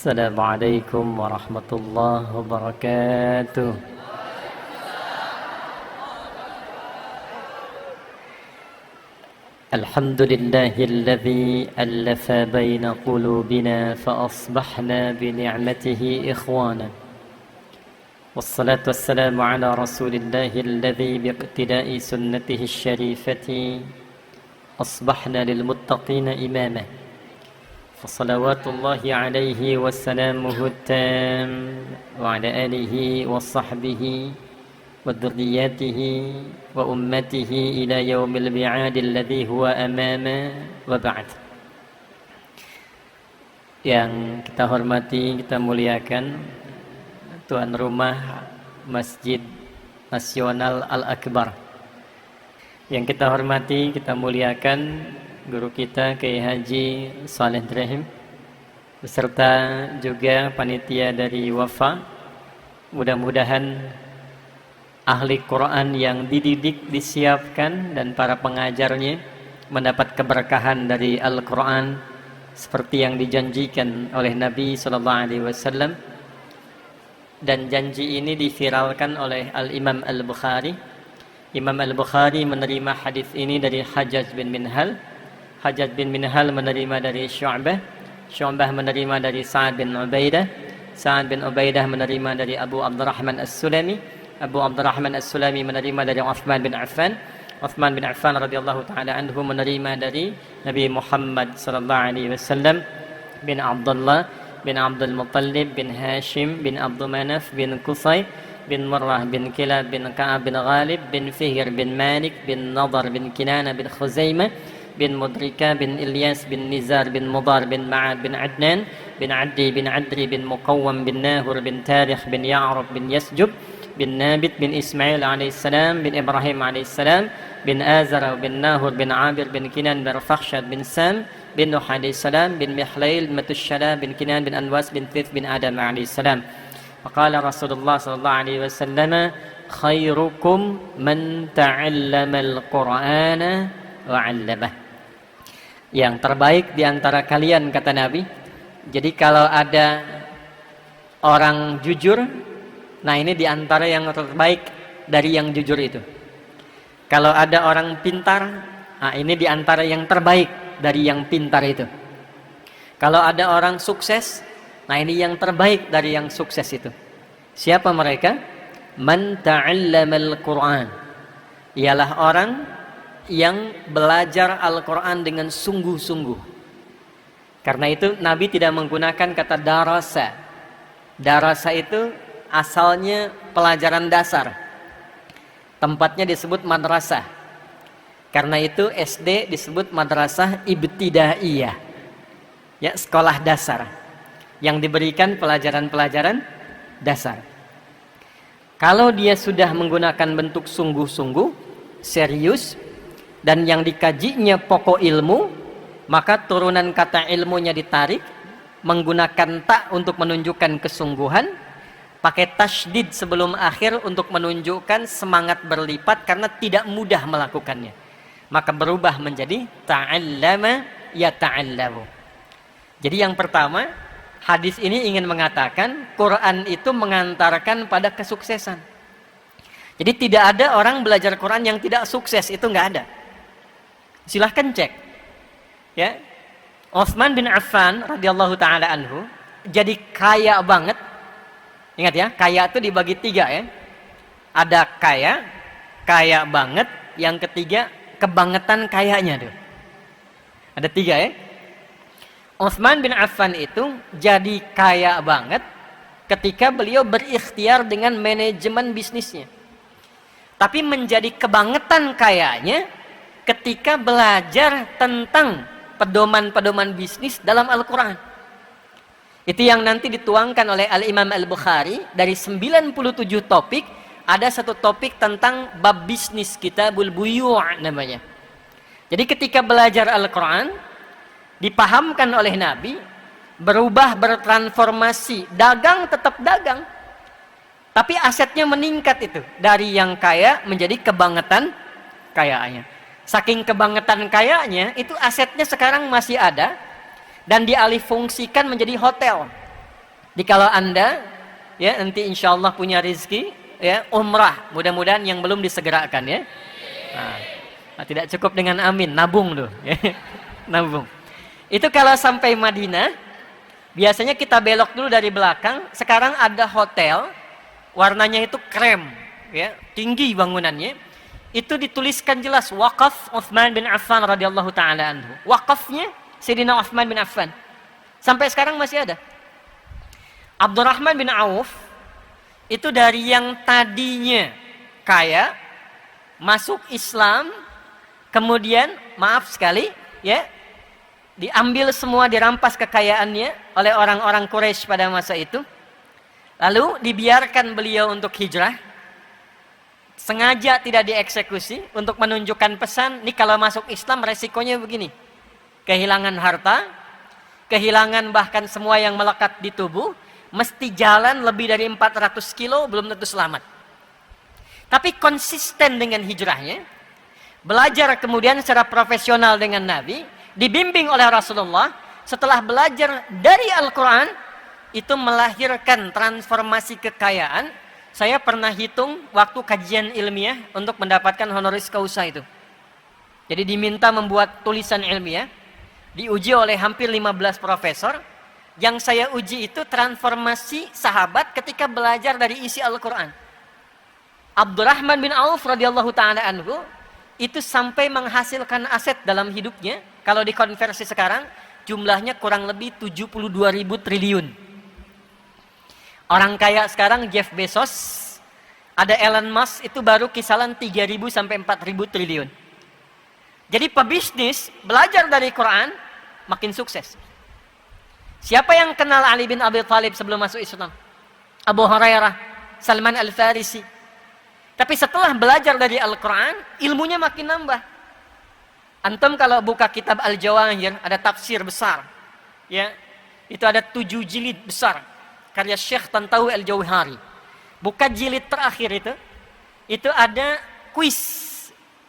السلام عليكم ورحمة الله وبركاته. الحمد لله الذي ألف بين قلوبنا فأصبحنا بنعمته إخوانا، والصلاة والسلام على رسول الله الذي باقتداء سنته الشريفة أصبحنا للمتقين إماما، فصلوات الله عليه وسلامه التام وعلى آله وصحبه وذرياته وأمته إلى يوم الميعاد الذي هو أمامه وبعد. Yang kita hormati, kita muliakan tuan rumah Masjid Nasional Al-Akbar. Yang kita hormati, kita muliakan guru kita Kiai Haji Saleh Ibrahim beserta juga panitia dari Wafa. Mudah-mudahan ahli Quran yang dididik, disiapkan dan para pengajarnya mendapat keberkahan dari Al-Quran seperti yang dijanjikan oleh Nabi SAW. Dan janji ini diviralkan oleh Al-Imam Al-Bukhari. Imam Al-Bukhari menerima hadis ini dari Hajjaj bin Minhal. Hajjaj bin Minhal menerima dari Syu'bah. Syu'bah menerima dari Sa'ad bin Ubaidah. Sa'ad bin Ubaidah menerima dari Abu Abdurrahman As-Sulami. Abu Abdurrahman As-Sulami menerima dari Uthman bin Affan. Uthman bin Affan radhiyallahu taala anhu menerima dari Nabi Muhammad sallallahu alaihi wasallam bin Abdullah bin Abdul Muttalib bin Hashim bin Abdul Manaf bin Qusay bin Murrah bin Kilab bin Ka'ab bin Ghalib bin Fihr bin Malik bin Nadar bin Kinana bin Khuzaimah bin Mudrika bin Ilyas bin Nizar bin Mudar bin Ma'ad bin Adnan bin Addi bin Adri bin Muqawwam bin Nahur bin Tarikh bin Ya'rub bin Yasjub bin Nabit bin Ismail alaihissalam bin Ibrahim alaihissalam bin Azar bin Nahur bin Abir bin Kinan bin Fakhshad bin Sam bin Nuh alaihissalam bin Mihlail Matusyala bin Kinan bin Anwas bin Thith bin Adam alaihissalam. Faqala Rasulullah sallallahu alaihi wasallam, khairukum man ta'allama al-Qur'ana wa 'allamah. Yang terbaik di antara kalian, kata Nabi. Jadi kalau ada orang jujur, nah ini di antara yang terbaik dari yang jujur itu. Kalau ada orang pintar, nah ini di antara yang terbaik dari yang pintar itu. Kalau ada orang sukses, nah ini yang terbaik dari yang sukses itu. Siapa mereka? Man ta'allamal Qur'an. Ialah orang yang belajar Al-Quran dengan sungguh-sungguh. Karena itu Nabi tidak menggunakan kata darasa. Darasa itu asalnya pelajaran dasar. Tempatnya disebut madrasah. Karena itu SD disebut madrasah ibtidaiyah. Ya, sekolah dasar yang diberikan pelajaran-pelajaran dasar. Kalau dia sudah menggunakan bentuk sungguh-sungguh, serius, dan yang dikajinya pokok ilmu, maka turunan kata ilmunya ditarik, menggunakan ta untuk menunjukkan kesungguhan, pakai tasydid sebelum akhir untuk menunjukkan semangat berlipat karena tidak mudah melakukannya. Maka berubah menjadi ta'allama yata'allamu. Jadi yang pertama, hadis ini ingin mengatakan Quran itu mengantarkan pada kesuksesan. Jadi tidak ada orang belajar Quran yang tidak sukses, itu nggak ada. Silahkan cek. Ya, Uthman bin Affan radhiyallahu taala anhu jadi kaya banget. Ingat ya, kaya itu dibagi 3 ya. Ada kaya, kaya banget. Yang ketiga, kebangetan kayanya tuh. Ada 3 ya. Uthman bin Affan itu jadi kaya banget ketika beliau berikhtiar dengan manajemen bisnisnya. Tapi menjadi kebangetan kayanya ketika belajar tentang pedoman-pedoman bisnis dalam Al-Quran. Itu yang nanti dituangkan oleh Al-Imam Al-Bukhari. Dari 97 topik, ada satu topik tentang bab bisnis, kitabul buyu' namanya. Jadi ketika belajar Al-Quran, dipahamkan oleh Nabi, berubah, bertransformasi. Dagang tetap dagang, tapi asetnya meningkat itu. Dari yang kaya menjadi kebangetan kayanya. Saking kebangetan kayanya, itu asetnya sekarang masih ada dan dialih fungsikan menjadi hotel. Jadi kalau Anda ya nanti insya Allah punya rezeki ya umrah, mudah-mudahan yang belum disegerakan ya. Nah, tidak cukup dengan amin, nabung loh ya. Nabung. Itu kalau sampai Madinah, biasanya kita belok dulu dari belakang. Sekarang ada hotel, warnanya itu krem ya, tinggi bangunannya. Itu dituliskan jelas Waqaf Utsman bin Affan radhiyallahu taala anhu. Wakafnya Sayyidina Utsman bin Affan. Sampai sekarang masih ada. Abdurrahman bin Auf itu dari yang tadinya kaya masuk Islam, kemudian maaf sekali ya, diambil semua, dirampas kekayaannya oleh orang-orang Quraisy pada masa itu. Lalu dibiarkan beliau untuk hijrah. Sengaja tidak dieksekusi untuk menunjukkan pesan, nih kalau masuk Islam resikonya begini. Kehilangan harta, kehilangan bahkan semua yang melekat di tubuh, mesti jalan lebih dari 400 kilo, belum tentu selamat. Tapi konsisten dengan hijrahnya, belajar kemudian secara profesional dengan Nabi, dibimbing oleh Rasulullah, setelah belajar dari Al-Quran, itu melahirkan transformasi kekayaan. Saya pernah hitung waktu kajian ilmiah untuk mendapatkan honoris causa itu. Jadi diminta membuat tulisan ilmiah, diuji oleh hampir 15 profesor. Yang saya uji itu transformasi sahabat ketika belajar dari isi Al-Quran. Abdurrahman bin Auf radhiyallahu ta'ala anhu itu sampai menghasilkan aset dalam hidupnya. Kalau dikonversi sekarang, jumlahnya kurang lebih 72.000 triliun. Orang kaya sekarang Jeff Bezos, ada Elon Musk, itu baru kisaran 3.000 sampai 4.000 triliun. Jadi pebisnis belajar dari Quran makin sukses. Siapa yang kenal Ali bin Abi Thalib sebelum masuk Islam? Abu Hurairah, Salman Al-Farisi. Tapi setelah belajar dari Al-Quran, ilmunya makin nambah. Antum kalau buka kitab Al-Jawahir, ada tafsir besar. Ya, itu ada 7 jilid besar. Karya Syekh Tantawi Al-Jauhari. Buka jilid terakhir itu ada kuis.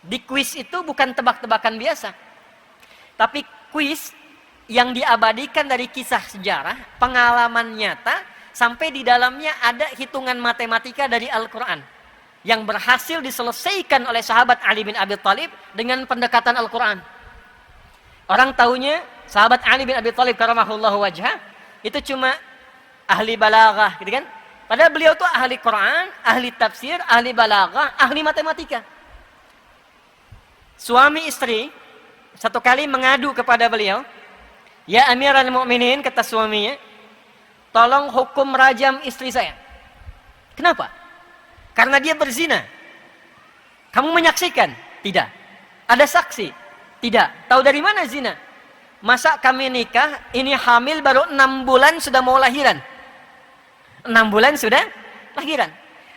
Di kuis itu bukan tebak-tebakan biasa. Tapi kuis yang diabadikan dari kisah sejarah, pengalaman nyata, sampai di dalamnya ada hitungan matematika dari Al-Quran yang berhasil diselesaikan oleh sahabat Ali bin Abi Thalib dengan pendekatan Al-Quran. Orang taunya sahabat Ali bin Abi Thalib karamahullahu wajhah itu cuma ahli balaghah, gitu kan? Padahal beliau tuh ahli Quran, ahli tafsir, ahli balaghah, ahli matematika. Suami istri satu kali mengadu kepada beliau, "Ya Amirul Mukminin," kata suaminya, "tolong hukum rajam istri saya." Kenapa? Karena dia berzina. Kamu menyaksikan? Tidak. Ada saksi? Tidak. Tahu dari mana zina? Masa kami nikah, ini hamil baru 6 bulan sudah mau lahiran. 6 bulan sudah lahiran.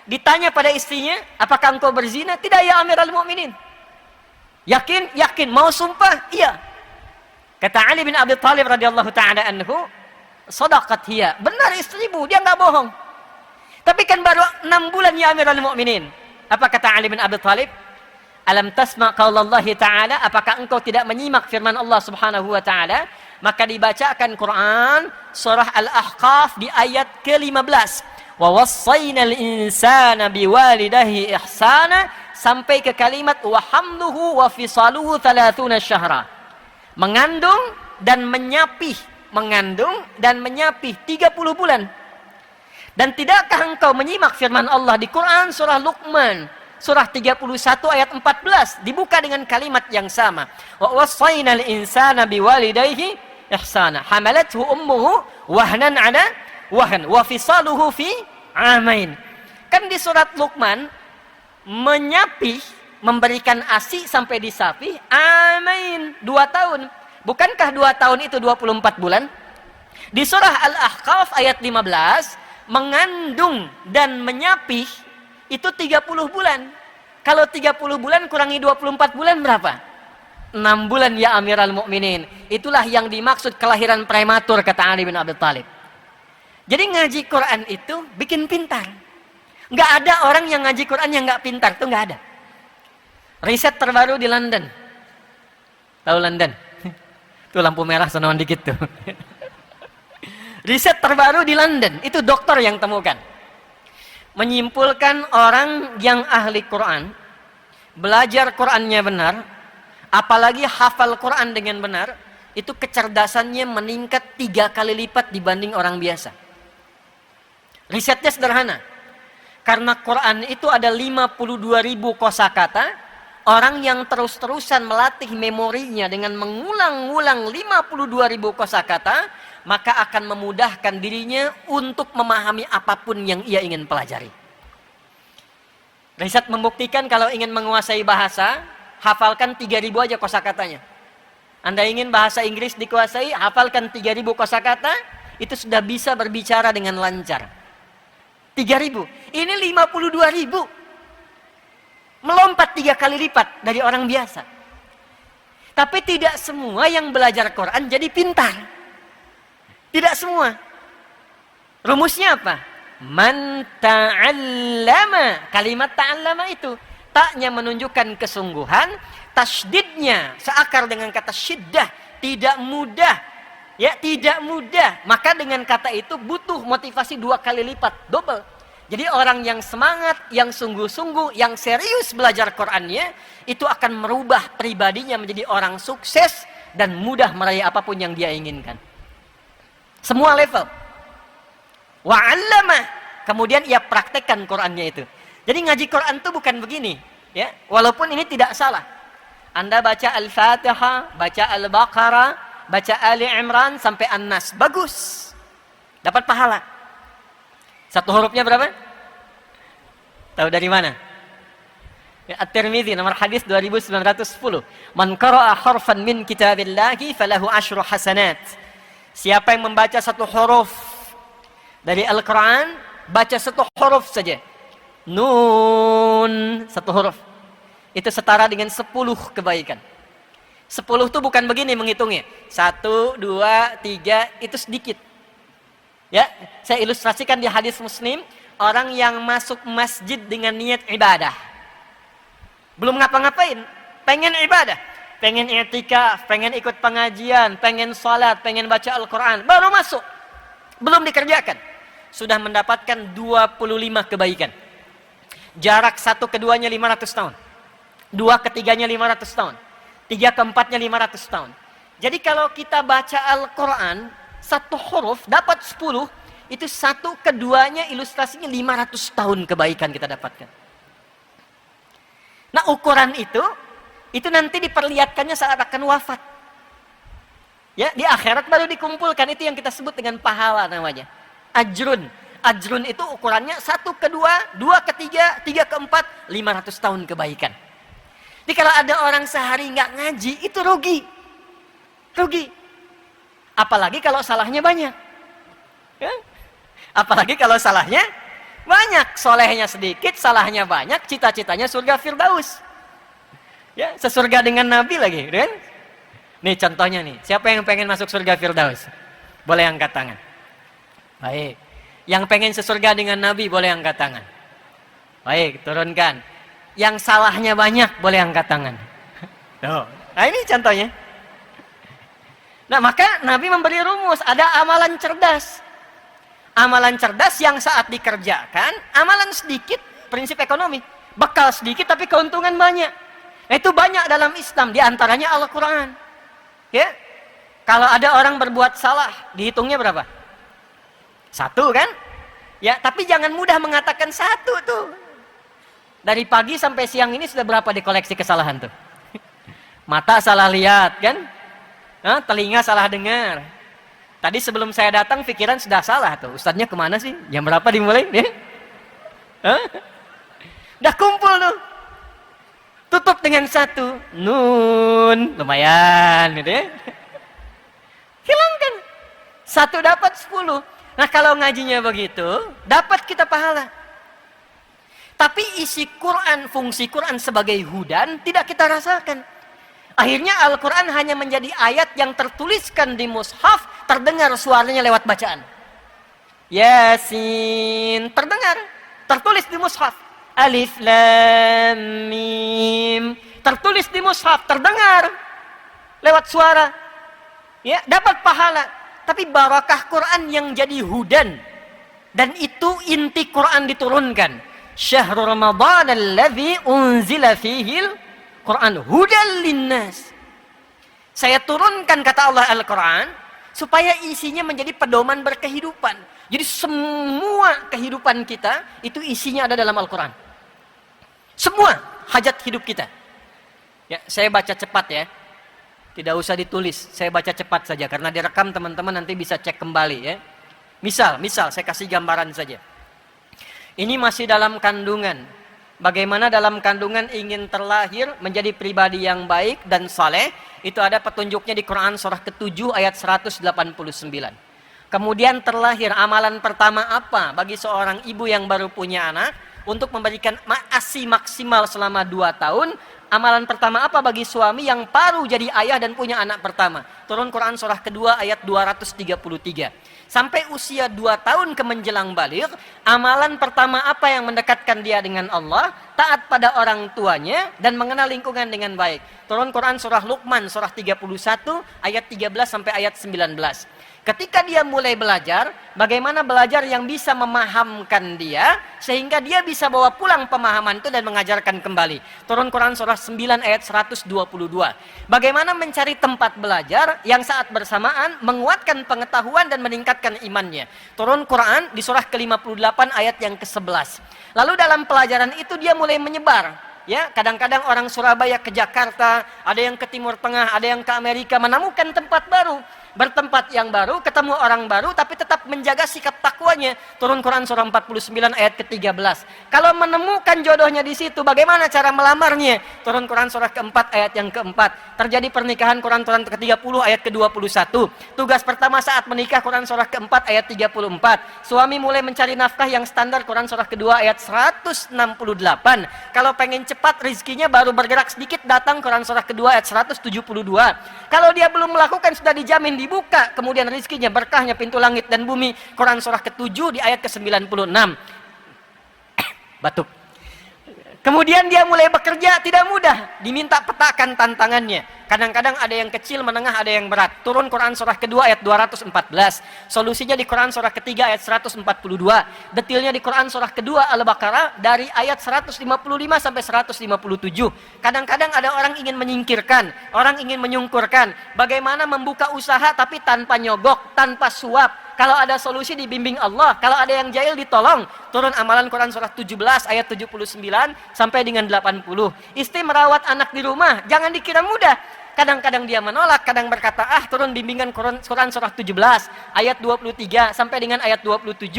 Ditanya pada istrinya, "Apakah engkau berzina?" "Tidak ya Amirul Mukminin." "Yakin?" "Yakin." "Mau sumpah?" "Iya." Kata Ali bin Abi Thalib radhiyallahu ta'ala anhu, "Shadaqat hiya." Benar istrimu, dia enggak bohong. Tapi kan baru 6 bulan ya Amirul Mukminin. Apa kata Ali bin Abi Thalib? "Alam tasma' qaulallahi ta'ala?" Apakah engkau tidak menyimak firman Allah Subhanahu wa taala? Maka dibacakan Quran surah Al-Ahqaf di ayat ke-15. "Wa wassaynal insana biwalidayhi ihsana" sampai ke kalimat "wa hamluhu wa fisaluhu 30 syahra." Mengandung dan menyapih, 30 bulan. Dan tidakkah engkau menyimak firman Allah di Quran surah Luqman, surah 31 ayat 14, dibuka dengan kalimat yang sama. "Wa wassaynal insana biwalidayhi ihsana, hamalathu ummuhu wahnan 'ala wahn, wa fisaluhu fi 'amain." Kan di surat Luqman menyapih, memberikan ASI sampai disapih, amain, 2 tahun. Bukankah 2 tahun itu 24 bulan? Di surah Al-Ahqaf ayat 15, mengandung dan menyapih itu 30 bulan. Kalau 30 bulan kurangi 24 bulan berapa? 6 bulan ya Amirul Mukminin. Itulah yang dimaksud kelahiran prematur, kata Ali bin Abi Thalib. Jadi ngaji Quran itu bikin pintar. Nggak ada orang yang ngaji Quran yang nggak pintar, itu nggak ada. Riset terbaru di London. Tahu London? Tuh lampu merah sonoan dikit tuh. Riset terbaru di London, itu dokter yang temukan. Menyimpulkan orang yang ahli Quran, belajar Qurannya benar, apalagi hafal Quran dengan benar, itu kecerdasannya meningkat 3 kali lipat dibanding orang biasa. Risetnya sederhana. Karena Quran itu ada 52.000 kosakata, orang yang terus-terusan melatih memorinya dengan mengulang-ulang 52.000 kosakata, maka akan memudahkan dirinya untuk memahami apapun yang ia ingin pelajari. Riset membuktikan kalau ingin menguasai bahasa, hafalkan 3.000 aja kosakatanya. Anda ingin bahasa Inggris dikuasai, hafalkan 3.000 kosakata, itu sudah bisa berbicara dengan lancar. 3.000. Ini 52.000. Melompat 3 kali lipat dari orang biasa. Tapi tidak semua yang belajar Quran jadi pintar. Tidak semua. Rumusnya apa? Man ta'allama. Kalimat ta'allama itu taknya menunjukkan kesungguhan, tasydidnya seakar dengan kata syiddah, tidak mudah. Ya, tidak mudah. Maka dengan kata itu butuh motivasi 2 kali lipat, double. Jadi orang yang semangat, yang sungguh-sungguh, yang serius belajar Qur'annya, itu akan merubah pribadinya menjadi orang sukses dan mudah meraih apapun yang dia inginkan. Semua level. Wa'allamah. Kemudian ia praktekkan Qur'annya itu. Jadi ngaji Qur'an itu bukan begini, ya. Walaupun ini tidak salah. Anda baca Al-Fatihah, baca Al-Baqarah, baca Ali Imran sampai An-Nas, bagus. Dapat pahala. Satu hurufnya berapa? Tahu dari mana? At-Tirmidzi nomor hadis 2910. Man qara'a harfan min kitabillahi falahu asyru hasanat. Siapa yang membaca satu huruf dari Al-Quran, baca satu huruf saja. Nun, satu huruf. Itu setara dengan 10 kebaikan. 10 itu bukan begini menghitungnya. 1, 2, 3, itu sedikit. Ya, saya ilustrasikan di hadis Muslim, orang yang masuk masjid dengan niat ibadah. Belum ngapa-ngapain, pengen ibadah. Pengen i'tikaf, pengen ikut pengajian, pengen sholat, pengen baca Al-Quran. Baru masuk. Belum dikerjakan. Sudah mendapatkan 25 kebaikan. Jarak 1 ke 2-nya 500 tahun. 2 ke 3-nya 500 tahun. 3 ke 4-nya 500 tahun. Jadi kalau kita baca Al-Quran, 1 huruf dapat 10, itu 1 ke 2-nya ilustrasinya 500 tahun kebaikan kita dapatkan. Nah ukuran itu nanti diperlihatkannya saat akan wafat. Ya, di akhirat baru dikumpulkan, itu yang kita sebut dengan pahala namanya. Ajrun. Ajrun itu ukurannya 1 ke 2, 2 ke 3, 3 ke 4, 500 tahun kebaikan. Jadi kalau ada orang sehari nggak ngaji, itu rugi. Rugi. Apalagi kalau salahnya banyak. Ya? Apalagi kalau salahnya banyak. Solehnya sedikit, salahnya banyak, cita-citanya surga Firdaus. Ya, sesurga dengan Nabi lagi, kan? Nih contohnya nih, siapa yang pengen masuk surga Firdaus? Boleh angkat tangan. Baik. Yang pengen sesurga dengan Nabi boleh angkat tangan. Baik, turunkan. Yang salahnya banyak boleh angkat tangan. Tuh. Nah ini contohnya. Nah maka Nabi memberi rumus, ada amalan cerdas. Amalan cerdas yang saat dikerjakan, amalan sedikit, prinsip ekonomi. Bekal sedikit tapi keuntungan banyak. Itu banyak dalam Islam, diantaranya Al-Quran. Ya, kalau ada orang berbuat salah, dihitungnya berapa? 1 kan? Ya, tapi jangan mudah mengatakan 1 tuh. Dari pagi sampai siang ini sudah berapa dikoleksi kesalahan tuh? Mata salah lihat kan? Telinga salah dengar. Tadi sebelum saya datang pikiran sudah salah tuh. Ustadznya kemana sih? Jam berapa dimulai? Udah kumpul tuh. Tutup dengan 1 nun, lumayan gitu ya. Hilangkan. 1 dapat 10. Nah kalau ngajinya begitu, dapat kita pahala. Tapi isi Quran, fungsi Quran sebagai hudan tidak kita rasakan. Akhirnya Al-Quran hanya menjadi ayat yang tertuliskan di mushaf, terdengar suaranya lewat bacaan. Yasin, terdengar, tertulis di mushaf. Alif Lam Mim, tertulis di mushaf, terdengar lewat suara. Ya, dapat pahala. tapi barakah Quran yang jadi hudan. Dan itu inti Quran diturunkan. Syahrul Ramadan alladzi unzila fihil Quran hudan linnas. Saya turunkan kata Allah Al-Quran supaya isinya menjadi pedoman berkehidupan. Jadi semua kehidupan kita itu isinya ada dalam Al-Quran. Semua hajat hidup kita. Ya, saya baca cepat ya. Tidak usah ditulis, saya baca cepat saja karena direkam teman-teman nanti bisa cek kembali ya. Misal saya kasih gambaran saja. Ini masih dalam kandungan. Bagaimana dalam kandungan ingin terlahir menjadi pribadi yang baik dan saleh, itu ada petunjuknya di Quran surah ke-7 ayat 189. Kemudian terlahir, amalan pertama apa bagi seorang ibu yang baru punya anak untuk memberikan ASI maksimal selama 2 tahun? Amalan pertama apa bagi suami yang baru jadi ayah dan punya anak pertama? Turun Quran surah kedua ayat 233. Sampai usia 2 tahun ke menjelang baligh, amalan pertama apa yang mendekatkan dia dengan Allah? Taat pada orang tuanya dan mengenal lingkungan dengan baik. Turun Quran surah Luqman surah 31 ayat 13 sampai ayat 19. Ketika dia mulai belajar, bagaimana belajar yang bisa memahamkan dia, sehingga dia bisa bawa pulang pemahaman itu dan mengajarkan kembali. Turun Quran surah 9 ayat 122. Bagaimana mencari tempat belajar yang saat bersamaan menguatkan pengetahuan dan meningkatkan imannya. Turun Quran di surah ke-58 ayat yang ke-11. Lalu dalam pelajaran itu dia mulai menyebar. Ya, kadang-kadang orang Surabaya ke Jakarta, ada yang ke Timur Tengah, ada yang ke Amerika, menemukan tempat baru. Bertempat yang baru, ketemu orang baru, tapi tetap menjaga sikap takwanya. Turun Quran surah 49 ayat ke-13. Kalau menemukan jodohnya di situ, bagaimana cara melamarnya? Turun Quran surah ke-4 ayat yang ke-4. Terjadi pernikahan, Quran ke-30 ayat ke-21. Tugas pertama saat menikah, Quran surah ke-4 ayat 34. Suami mulai mencari nafkah yang standar, Quran surah kedua ayat 168. Kalau pengen cepat rizkinya, baru bergerak sedikit datang, Quran surah kedua ayat 172. Kalau dia belum melakukan, sudah dijamin dibuka kemudian rizkinya, berkahnya pintu langit dan bumi. Quran surah ke-7 di ayat ke-96. Batuk. Kemudian dia mulai bekerja, tidak mudah, diminta petakan tantangannya. Kadang-kadang ada yang kecil, menengah, ada yang berat. Turun Quran surah kedua ayat 214. Solusinya di Quran surah ketiga ayat 142. Detilnya di Quran surah kedua Al-Baqarah dari ayat 155 sampai 157. Kadang-kadang ada orang ingin menyingkirkan, orang ingin menyungkurkan. Bagaimana membuka usaha tapi tanpa nyogok, tanpa suap. Kalau ada solusi dibimbing Allah, kalau ada yang jahil ditolong. Turun amalan Quran surah 17 ayat 79 sampai dengan 80. Istri merawat anak di rumah, jangan dikira mudah. Kadang-kadang dia menolak, kadang berkata, turun bimbingan Quran surah 17 ayat 23 sampai dengan ayat 27.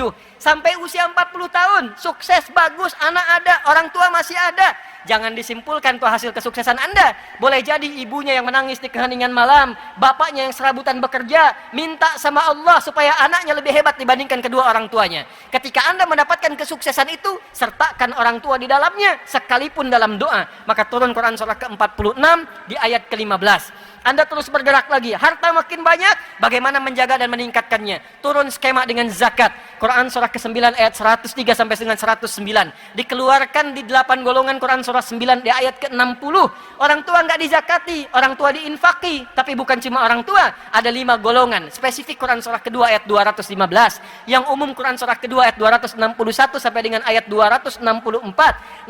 Sampai usia 40 tahun, sukses, bagus, anak ada, orang tua masih ada. Jangan disimpulkan itu hasil kesuksesan Anda. Boleh jadi ibunya yang menangis di keheningan malam, bapaknya yang serabutan bekerja, minta sama Allah supaya anaknya lebih hebat dibandingkan kedua orang tuanya. Ketika Anda mendapatkan kesuksesan itu, sertakan orang tua di dalamnya, sekalipun dalam doa. Maka turun Quran surah ke-46 di ayat ke-15. Anda terus bergerak lagi, harta makin banyak, bagaimana menjaga dan meningkatkannya? Turun skema dengan zakat. Quran surah ke-9 ayat 103 sampai dengan 109. Dikeluarkan di 8 golongan Quran surah 9 di ayat ke-60. Orang tua enggak dizakati, orang tua diinfaki, tapi bukan cuma orang tua, ada 5 golongan. Spesifik Quran surah kedua ayat 215. Yang umum Quran surah kedua ayat 261 sampai dengan ayat 264.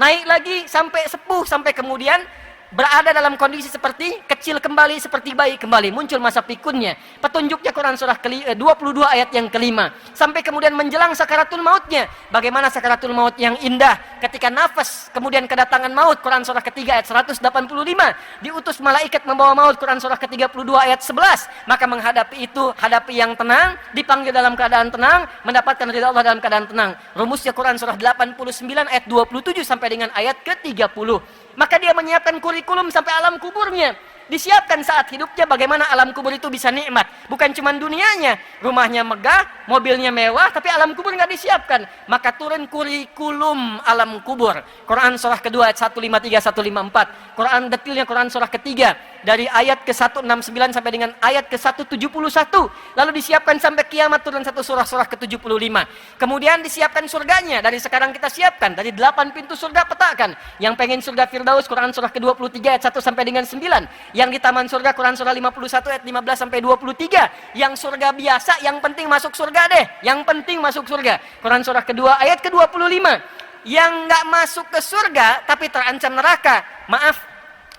Naik lagi sampai sepuh, sampai kemudian berada dalam kondisi seperti kecil kembali, seperti bayi kembali, muncul masa pikunnya. Petunjuknya Quran surah 22 ayat yang kelima. Sampai kemudian menjelang sakaratul mautnya. Bagaimana sakaratul maut yang indah ketika nafas, kemudian kedatangan maut. Quran surah ketiga ayat 185. Diutus malaikat membawa maut. Quran surah ke-32 ayat 11. Maka menghadapi itu, hadapi yang tenang, dipanggil dalam keadaan tenang, mendapatkan ridha Allah dalam keadaan tenang. Rumusnya Quran surah 89 ayat 27 sampai dengan ayat ke-30. Maka dia menyiapkan kurikulum sampai alam kuburnya. Disiapkan saat hidupnya bagaimana alam kubur itu bisa nikmat. Bukan cuma dunianya, rumahnya megah, mobilnya mewah, tapi alam kubur nggak disiapkan. Maka turun kurikulum alam kubur. Quran surah kedua ayat 153, 154. Quran detilnya Quran surah ketiga dari ayat ke-169 sampai dengan ayat ke-171. Lalu disiapkan sampai kiamat turun satu surah ke-75. Kemudian disiapkan surganya. Dari sekarang kita siapkan. Dari 8 pintu surga petakan. Yang pengen surga Firdaus, Quran surah ke-23 ayat 1 sampai dengan 9. Yang di taman surga, Quran surah 51 ayat 15 sampai 23. Yang surga biasa, yang penting masuk surga deh. Yang penting masuk surga. Quran surah kedua ayat ke-25. Yang nggak masuk ke surga tapi terancam neraka, maaf,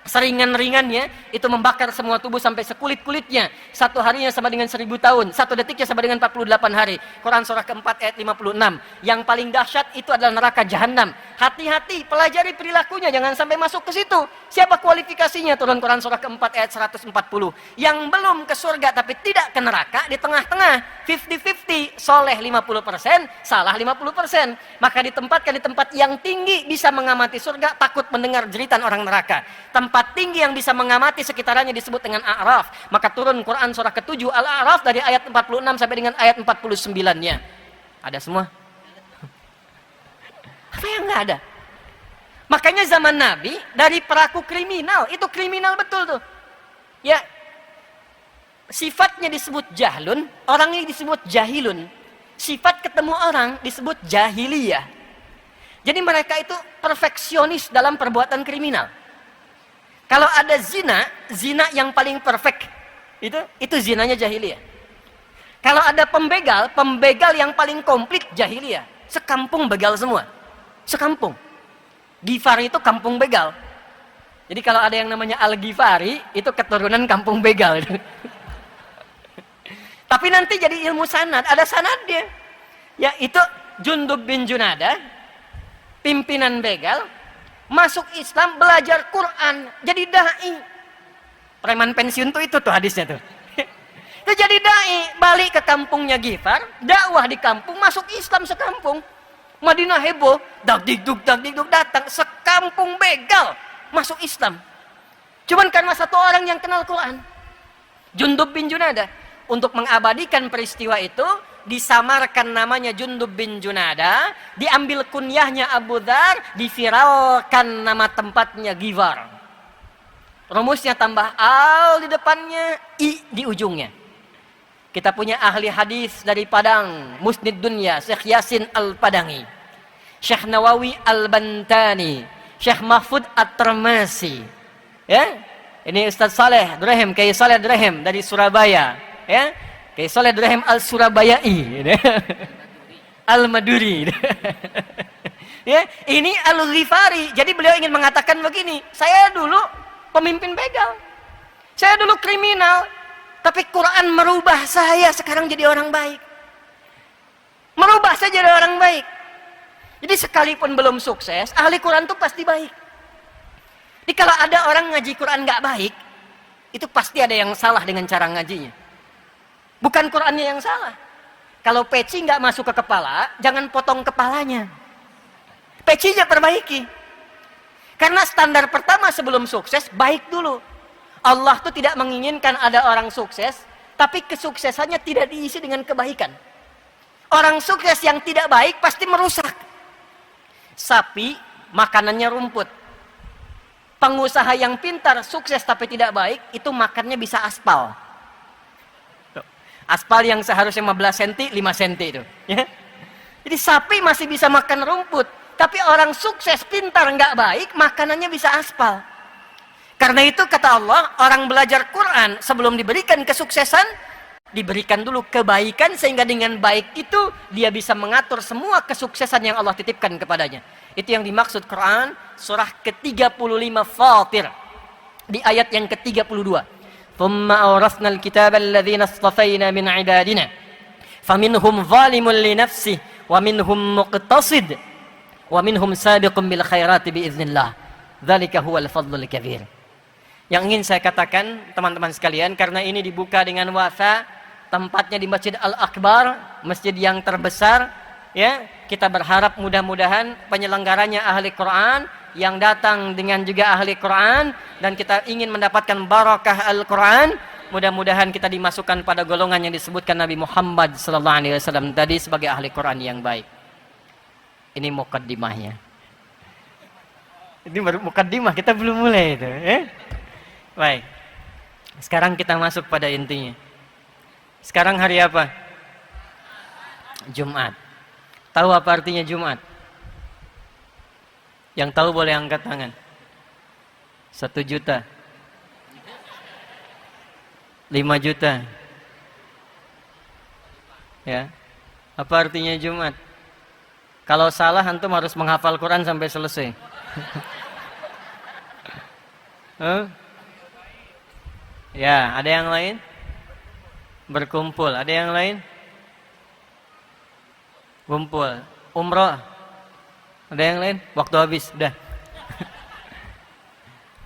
seringan-ringannya itu membakar semua tubuh sampai sekulit-kulitnya. Satu harinya sama dengan 1000 tahun, satu detiknya sama dengan 48 hari. Quran surah keempat ayat 56. Yang paling dahsyat itu adalah neraka jahanam. Hati-hati, pelajari perilakunya, jangan sampai masuk ke situ. Siapa kualifikasinya? Turun Quran surah keempat ayat 140. Yang belum ke surga tapi tidak ke neraka, di tengah-tengah, 50-50, soleh 50%, salah 50%. Maka ditempatkan di tempat yang tinggi, bisa mengamati surga, takut mendengar jeritan orang neraka. Tempat tinggi yang bisa mengamati sekitarannya disebut dengan A'raf. Maka turun Quran surah ke-7 Al-A'raf dari ayat 46 sampai dengan ayat 49-nya. Ada semua? Apa yang nggak ada? Makanya zaman Nabi dari pelaku kriminal, itu kriminal betul tuh. Ya, sifatnya disebut jahlun, orangnya disebut jahilun. Sifat ketemu orang disebut jahiliyah. Jadi mereka itu perfeksionis dalam perbuatan kriminal. Kalau ada zina, zina yang paling perfect itu zinanya jahiliyah. Kalau ada pembegal, pembegal yang paling komplit jahiliyah. Sekampung begal semua. Sekampung. Ghifari itu kampung begal. Jadi kalau ada yang namanya Al-Ghifari, itu keturunan kampung begal. Tapi nanti jadi ilmu sanad, ada sanadnya. Ya, itu Jundub bin Junada, pimpinan begal, masuk Islam, belajar Quran, jadi dai. Preman pensiun tuh itu tuh hadisnya tuh. Itu jadi dai, balik ke kampungnya Ghifar, dakwah di kampung, masuk Islam sekampung. Madinah heboh, dak dikduk datang, sekampung begal masuk Islam. Cuman karena satu orang yang kenal Quran, Jundub bin Junada. Untuk mengabadikan peristiwa itu, disamarkan namanya Jundub bin Junada, diambil kunyahnya Abu Dzar, diviralkan nama tempatnya Ghifar. Rumusnya tambah al di depannya, i di ujungnya. Kita punya ahli hadis dari Padang, Musnid Dunya, Syekh Yasin Al-Padangi, Syekh Nawawi Al-Bantani, Syekh Mahfud At-Termasi. Ya, ini Ustaz Saleh Durhem, Kiai Saleh Durhem dari Surabaya. Ya, Kiai Saleh Durhem Al-Surabayai, Al-Maduri. Ya, ini Al-Ghifari. Jadi beliau ingin mengatakan begini, saya dulu pemimpin begal, saya dulu kriminal, tapi Quran merubah saya sekarang jadi orang baik. Merubah saya jadi orang baik. Jadi sekalipun belum sukses, ahli Quran itu pasti baik. Jadi kalau ada orang ngaji Quran nggak baik, itu pasti ada yang salah dengan cara ngajinya. Bukan Qurannya yang salah. Kalau peci nggak masuk ke kepala, jangan potong kepalanya. Pecinya perbaiki. Karena standar pertama sebelum sukses, baik dulu. Allah tuh tidak menginginkan ada orang sukses, tapi kesuksesannya tidak diisi dengan kebaikan. Orang sukses yang tidak baik pasti merusak. Sapi, makanannya rumput. Pengusaha yang pintar, sukses tapi tidak baik, itu makannya bisa aspal. Aspal yang seharusnya 15 cm, 5 cm itu. Ya? Jadi sapi masih bisa makan rumput, tapi orang sukses, pintar, nggak baik, makanannya bisa aspal. Karena itu kata Allah, orang belajar Quran sebelum diberikan kesuksesan, diberikan dulu kebaikan, sehingga dengan baik itu dia bisa mengatur semua kesuksesan yang Allah titipkan kepadanya. Itu yang dimaksud Quran surah ke-35 Fatir di ayat yang ke-32. Thumma awrasna al-kitaba alladhina istafayna min ibadina faminhum zalimun li nafsihi wa minhum muqtasid wa minhum sabiqun bil khairati biiznillah. Dzalika huwal fadlul kabir. Yang ingin saya katakan teman-teman sekalian, karena ini dibuka dengan Wafa, tempatnya di Masjid Al-Akbar, masjid yang terbesar, ya, kita berharap mudah-mudahan penyelenggaranya ahli Quran, yang datang dengan juga ahli Quran, dan kita ingin mendapatkan barakah Al-Quran. Mudah-mudahan kita dimasukkan pada golongan yang disebutkan Nabi Muhammad SAW tadi sebagai ahli Quran yang baik. Ini mukaddimahnya. Ini baru mukaddimah, kita belum mulai itu. Baik. Sekarang kita masuk pada intinya. Sekarang hari apa? Jumat. Tahu apa artinya Jumat? Yang tahu boleh angkat tangan. 1 juta. 5 juta. Ya. Apa artinya Jumat? Kalau salah antum harus menghafal Quran sampai selesai. Huh? Ya, ada yang lain? Berkumpul. Ada yang lain? Kumpul. Umroh. Ada yang lain? Waktu habis. Udah.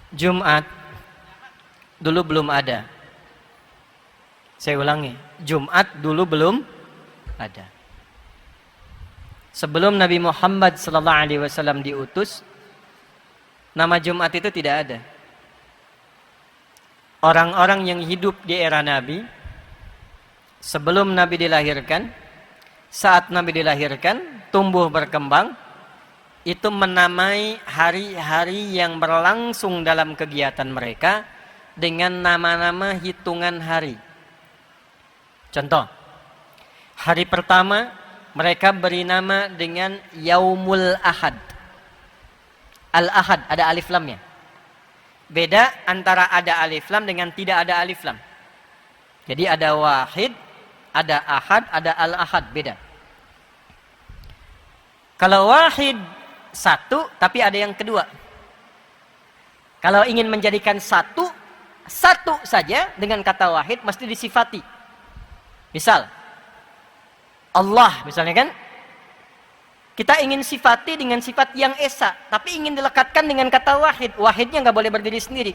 Jumat dulu belum ada. Saya ulangi. Jumat dulu belum ada. Sebelum Nabi Muhammad SAW diutus, nama Jumat itu tidak ada. Orang-orang yang hidup di era Nabi, sebelum Nabi dilahirkan, saat Nabi dilahirkan, tumbuh berkembang, itu menamai hari-hari yang berlangsung dalam kegiatan mereka dengan nama-nama hitungan hari. Contoh, hari pertama mereka beri nama dengan Yaumul Ahad. Al-Ahad, ada alif lamnya. Beda antara ada alif lam dengan tidak ada alif lam. Jadi ada wahid, ada ahad, ada al-ahad, beda. Kalau wahid satu, tapi ada yang kedua. Kalau ingin menjadikan satu saja dengan kata wahid mesti disifati. Misal, Allah misalnya kan, kita ingin sifati dengan sifat yang esa, tapi ingin dilekatkan dengan kata wahid. Wahidnya nggak boleh berdiri sendiri.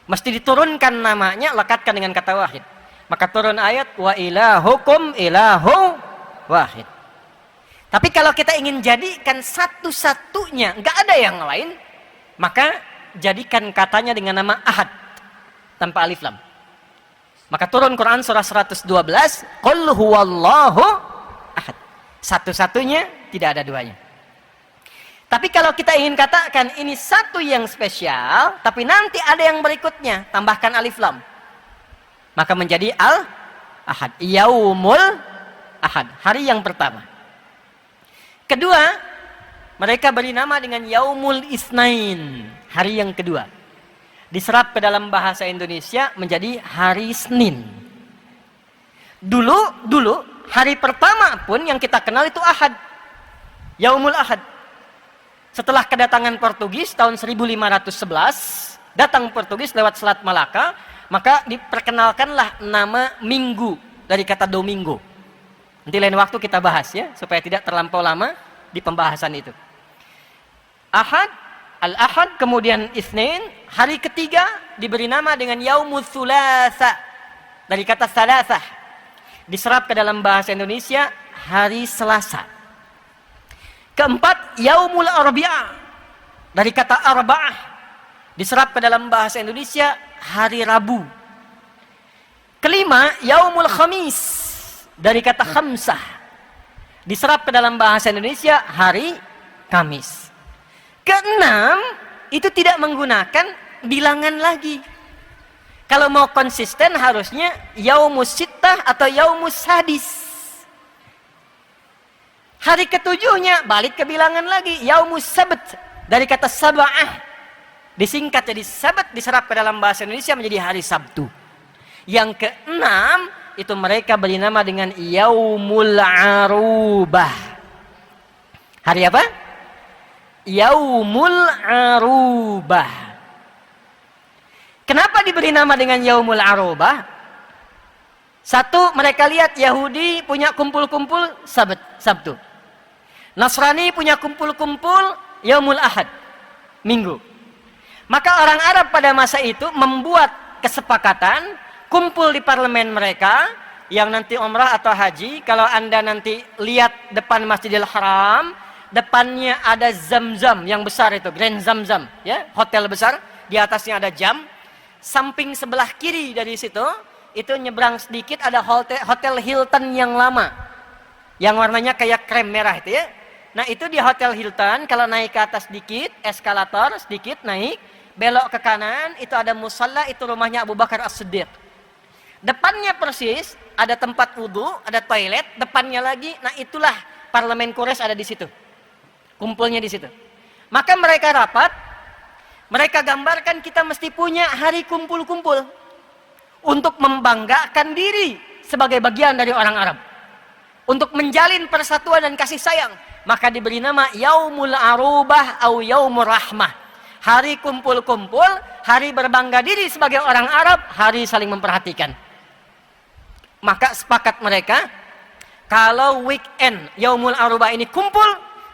Mesti diturunkan namanya, lekatkan dengan kata wahid. Maka turun ayat, wa ilahukum ilahu wahid. Tapi kalau kita ingin jadikan satu-satunya, nggak ada yang lain, maka jadikan katanya dengan nama ahad, tanpa alif lam. Maka turun Quran surah 112, Qul huwallahu ahad. Satu-satunya, tidak ada duanya. Tapi kalau kita ingin katakan ini satu yang spesial, tapi nanti ada yang berikutnya, tambahkan alif lam. Maka menjadi al-ahad. Yaumul ahad, hari yang pertama. Kedua, mereka beri nama dengan Yaumul Isnain, hari yang kedua. Diserap ke dalam bahasa Indonesia menjadi hari Senin. Dulu hari pertama pun yang kita kenal itu Ahad. Yaumul Ahad. Setelah kedatangan Portugis tahun 1511, datang Portugis lewat Selat Malaka, maka diperkenalkanlah nama Minggu dari kata Domingo. Nanti lain waktu kita bahas ya, supaya tidak terlampau lama di pembahasan itu. Ahad, Al-Ahad, kemudian Isnin, hari ketiga diberi nama dengan Yaumul Thulatha dari kata Thalathah. Diserap ke dalam bahasa Indonesia hari Selasa. Keempat, Yaumul Arbi'ah dari kata Arba'ah. Diserap ke dalam bahasa Indonesia hari Rabu. Kelima, Yaumul Khamis dari kata Khamsah. Diserap ke dalam bahasa Indonesia hari Kamis. Keenam, itu tidak menggunakan bilangan lagi. Kalau mau konsisten harusnya Yaumus Sittah atau Yaumus Sadis. Hari ketujuhnya balik ke bilangan lagi, Yaumus Sabt dari kata Sab'ah. Disingkat jadi Sabat, diserap ke dalam bahasa Indonesia menjadi hari Sabtu. Yang keenam, itu mereka beri nama dengan Yaumul Arubah. Hari apa? Yaumul Arubah. Kenapa diberi nama dengan Yaumul Arubah? Satu, mereka lihat Yahudi punya kumpul-kumpul Sabtu. Nasrani punya kumpul-kumpul Yaumul Ahad, Minggu. Maka orang Arab pada masa itu membuat kesepakatan kumpul di parlemen mereka yang nanti umrah atau haji. Kalau Anda nanti lihat depan Masjidil Haram, depannya ada Zam-Zam yang besar itu, Grand Zam-Zam, ya, hotel besar, di atasnya ada jam. Samping sebelah kiri dari situ, itu nyebrang sedikit ada hotel Hilton yang lama, yang warnanya kayak krem merah itu ya. Nah itu di Hotel Hilton, kalau naik ke atas sedikit, eskalator sedikit naik, belok ke kanan, itu ada musalla, itu rumahnya Abu Bakar As-Siddiq. Depannya persis ada tempat wudhu, ada toilet, depannya lagi, nah itulah parlemen Quraisy ada di situ. Kumpulnya di situ. Maka mereka rapat, mereka gambarkan kita mesti punya hari kumpul-kumpul untuk membanggakan diri sebagai bagian dari orang Arab. Untuk menjalin persatuan dan kasih sayang, maka diberi nama Yaumul Arubah atau Yaumur Rahmah. Hari kumpul-kumpul, hari berbangga diri sebagai orang Arab, hari saling memperhatikan. Maka sepakat mereka, kalau weekend Yaumul Arubah ini kumpul,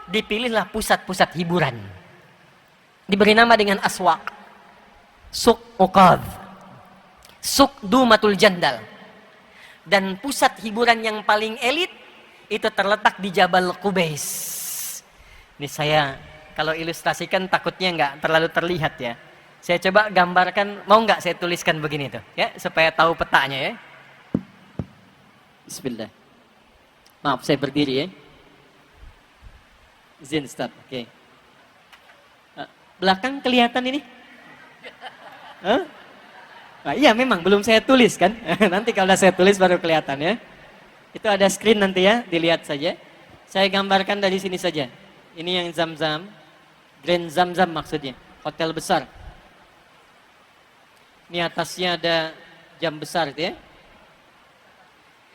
dipilihlah pusat-pusat hiburan. Diberi nama dengan aswaq, Suq Uqadh, Suq Dumatul Jandal. Dan pusat hiburan yang paling elit itu terletak di Jabal Qubais. Ini saya kalau ilustrasikan takutnya nggak terlalu terlihat ya. Saya coba gambarkan, mau nggak saya tuliskan begini tuh, ya, supaya tahu petanya ya. Bismillah. Maaf saya berdiri ya. Izin start. Oke. Belakang kelihatan ini? Hah? Nah, iya memang belum saya tulis kan. Nanti kalau saya tulis baru kelihatan ya. Itu ada screen nanti ya, dilihat saja. Saya gambarkan dari sini saja. Ini yang Zamzam, Grand Zamzam maksudnya, hotel besar. Ini atasnya ada jam besar itu ya.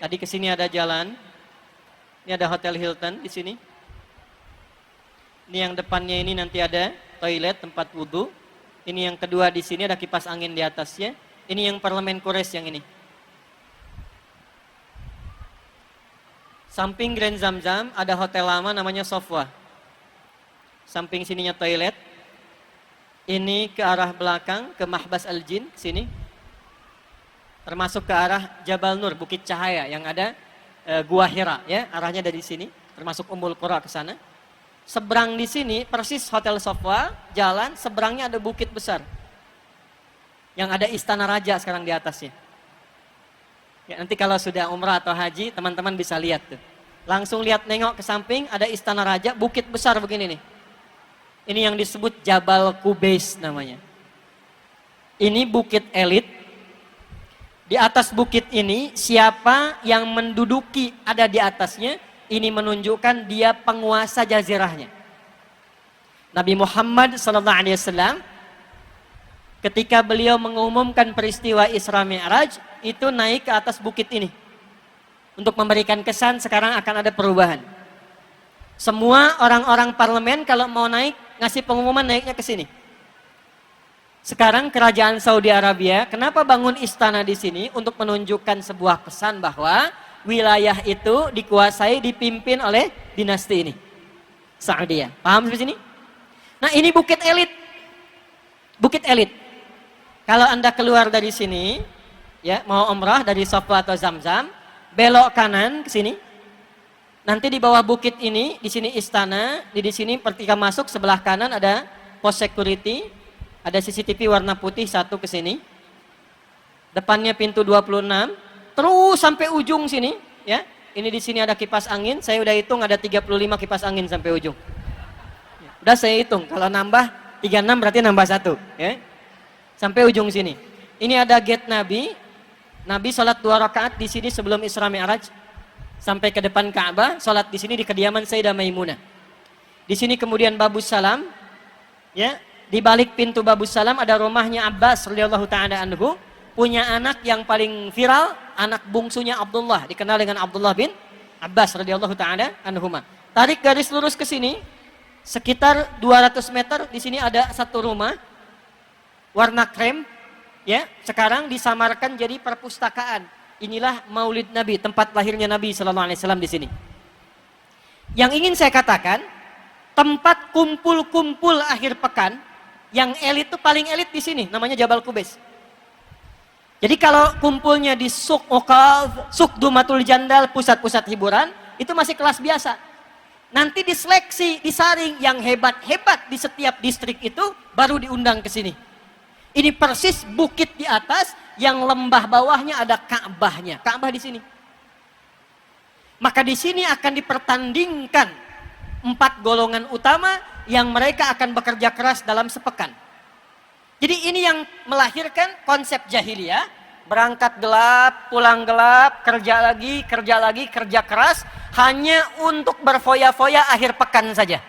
Tadi ke sini ada jalan. Ini ada Hotel Hilton di sini. Ini yang depannya ini nanti ada toilet, tempat wudhu. Ini yang kedua di sini ada kipas angin di atasnya. Ini yang parlemen Quraisy yang ini. Samping Grand Zamzam ada hotel lama namanya Sofwa. Samping sininya toilet. Ini ke arah belakang ke Mahbas Al-Jin sini. Termasuk ke arah Jabal Nur, Bukit Cahaya yang ada Gua Hira ya, arahnya dari sini, termasuk Ummul Qura ke sana. Seberang di sini persis Hotel Sofwa, jalan seberangnya ada bukit besar. Yang ada istana raja sekarang di atasnya. Ya, nanti kalau sudah umrah atau haji, teman-teman bisa lihat tuh. Langsung lihat nengok ke samping ada istana raja, bukit besar begini nih. Ini yang disebut Jabal Qubais namanya. Ini bukit elit. Di atas bukit ini siapa yang menduduki ada di atasnya, ini menunjukkan dia penguasa jazirahnya. Nabi Muhammad SAW ketika beliau mengumumkan peristiwa Isra Mi'raj itu naik ke atas bukit ini untuk memberikan kesan sekarang akan ada perubahan. Semua orang-orang parlemen kalau mau naik ngasih pengumuman naiknya ke sini. Sekarang kerajaan Saudi Arabia, kenapa bangun istana di sini? Untuk menunjukkan sebuah pesan bahwa wilayah itu dikuasai, dipimpin oleh dinasti ini. Saudi. Paham sampai sini? Nah ini bukit elit. Bukit elit. Kalau Anda keluar dari sini, ya mau umrah dari Sofwa atau Zamzam, belok kanan ke sini. Nanti di bawah bukit ini, di sini istana, di sini ketika masuk sebelah kanan ada pos security. Ada CCTV warna putih satu ke sini. Depannya pintu 26, terus sampai ujung sini, ya. Ini di sini ada kipas angin, saya udah hitung ada 35 kipas angin sampai ujung. Udah saya hitung, kalau nambah 36 berarti nambah 1, ya. Sampai ujung sini. Ini ada gate Nabi. Nabi salat 2 rakaat di sini sebelum Isra Mi'raj. Sampai ke depan Ka'bah, salat di sini di kediaman Sayyidah Maimunah. Di sini kemudian Babus Salam, ya. Di balik pintu Babus Salam ada rumahnya Abbas radhiyallahu ta'ala anhu, punya anak yang paling viral, anak bungsunya Abdullah, dikenal dengan Abdullah bin Abbas radhiyallahu ta'ala anhuma. Tarik garis lurus ke sini, sekitar 200 meter, di sini ada satu rumah warna krem, ya, sekarang disamarkan jadi perpustakaan. Inilah Maulid Nabi, tempat lahirnya Nabi sallallahu alaihi wasallam di sini. Yang ingin saya katakan, tempat kumpul-kumpul akhir pekan yang elit itu paling elit di sini, namanya Jabal Qubais. Jadi kalau kumpulnya di Suq Uqadh, Suq Dumatul Jandal, pusat-pusat hiburan, itu masih kelas biasa. Nanti diseleksi, disaring yang hebat-hebat di setiap distrik itu baru diundang ke sini. Ini persis bukit di atas yang lembah bawahnya ada Ka'bahnya. Ka'bah di sini. Maka di sini akan dipertandingkan 4 golongan utama yang mereka akan bekerja keras dalam sepekan. Jadi ini yang melahirkan konsep jahiliyah, berangkat gelap, pulang gelap, kerja lagi, kerja keras, hanya untuk berfoya-foya akhir pekan saja.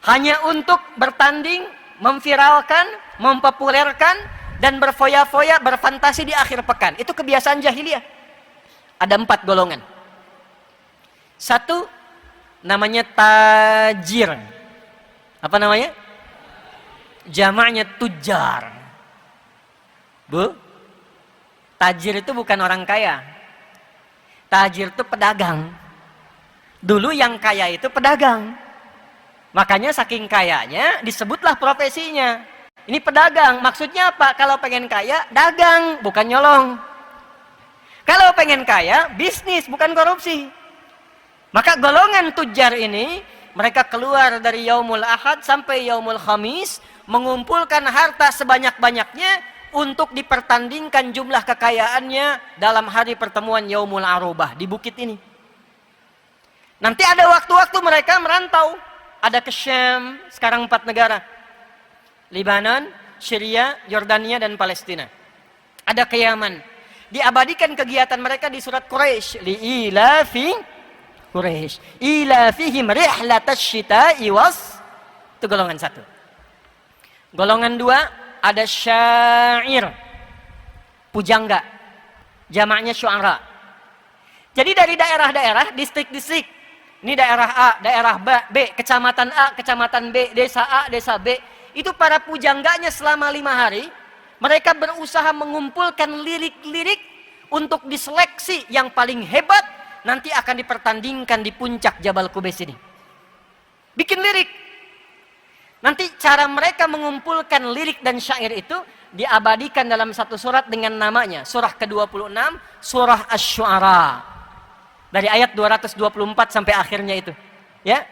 Hanya untuk bertanding, memviralkan, mempopulerkan, dan berfoya-foya, berfantasi di akhir pekan. Itu kebiasaan jahiliyah. Ada 4 golongan. 1, namanya tajir. Apa namanya? Jamaknya tujar. Bu, tajir itu bukan orang kaya. Tajir itu pedagang. Dulu yang kaya itu pedagang. Makanya saking kayanya disebutlah profesinya. Ini pedagang. Maksudnya apa? Kalau pengen kaya, dagang, bukan nyolong. Kalau pengen kaya, bisnis, bukan korupsi. Maka golongan tujar ini, mereka keluar dari yaumul ahad sampai yaumul khamis, mengumpulkan harta sebanyak-banyaknya untuk dipertandingkan jumlah kekayaannya dalam hari pertemuan yaumul arubah di bukit ini. Nanti ada waktu-waktu mereka merantau. Ada ke Syam, sekarang 4 negara. Libanon, Syria, Yordania, dan Palestina. Ada ke Yaman. Diabadikan kegiatan mereka di surat Quraisy. Li'ilafi Quraisy. Ilafihim rihlatasy syita'i was. Itu golongan 1. Golongan 2, ada syair. Pujangga. Jamaknya syu'ara. Jadi dari daerah-daerah, distrik-distrik. Ini daerah A, daerah B, kecamatan A, kecamatan B, desa A, desa B. Itu para pujangganya selama 5 hari, mereka berusaha mengumpulkan lirik-lirik untuk diseleksi yang paling hebat, nanti akan dipertandingkan di puncak Jabal Qubais ini. Bikin lirik. Nanti cara mereka mengumpulkan lirik dan syair itu diabadikan dalam satu surat dengan namanya, surah ke-26, surah Asy-Syu'ara. Dari ayat 224 sampai akhirnya itu. Ya.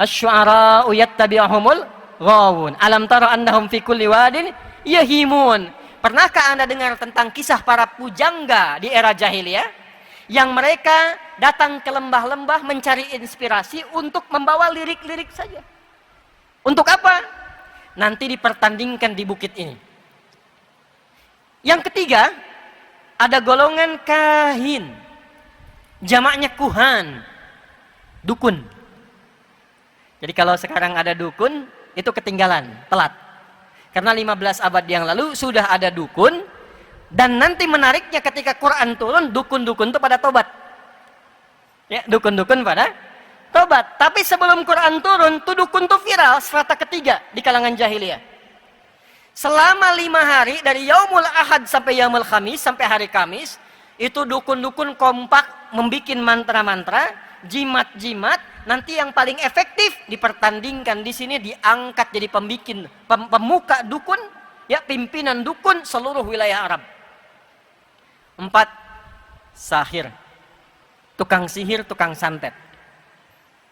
Asy-Syu'ara yattabi'uhumul ghawun. Alam tara annahum fi kulli wadin yahimun. Pernahkah Anda dengar tentang kisah para pujangga di era jahiliyah yang mereka datang ke lembah-lembah mencari inspirasi untuk membawa lirik-lirik saja? Untuk apa? Nanti dipertandingkan di bukit ini. Yang ketiga, ada golongan kahin. Jamaknya kuhan, dukun. Jadi kalau sekarang ada dukun, itu ketinggalan, telat. Karena 15 abad yang lalu sudah ada dukun, dan nanti menariknya ketika Quran turun, dukun-dukun itu pada tobat. Ya, dukun-dukun pada tobat. Tapi sebelum Quran turun, tuh dukun tuh viral, strata ketiga di kalangan jahiliyah. Selama 5 hari, dari yaumul ahad sampai yaumul khamis, sampai hari Kamis, itu dukun-dukun kompak membikin mantra-mantra, jimat-jimat, nanti yang paling efektif dipertandingkan di sini, diangkat jadi pemuka dukun, ya, pimpinan dukun seluruh wilayah Arab. 4, sahir. Tukang sihir, tukang santet.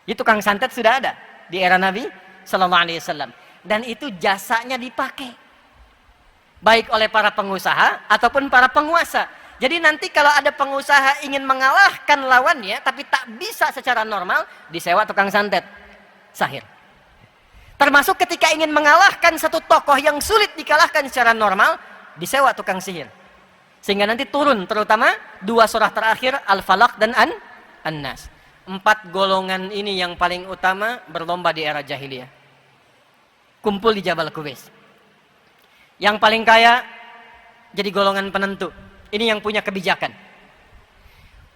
Ini tukang santet sudah ada di era Nabi sallallahu alaihi wasallam, dan itu jasanya dipakai baik oleh para pengusaha ataupun para penguasa. Jadi nanti kalau ada pengusaha ingin mengalahkan lawannya, tapi tak bisa secara normal, disewa tukang santet, sahir. Termasuk ketika ingin mengalahkan satu tokoh yang sulit dikalahkan secara normal, disewa tukang sihir. Sehingga nanti turun, terutama 2 surah terakhir, Al-Falaq dan An-Nas. 4 golongan ini yang paling utama berlomba di era jahiliyah. Kumpul di Jabal Qubais. Yang paling kaya jadi golongan penentu. Ini yang punya kebijakan.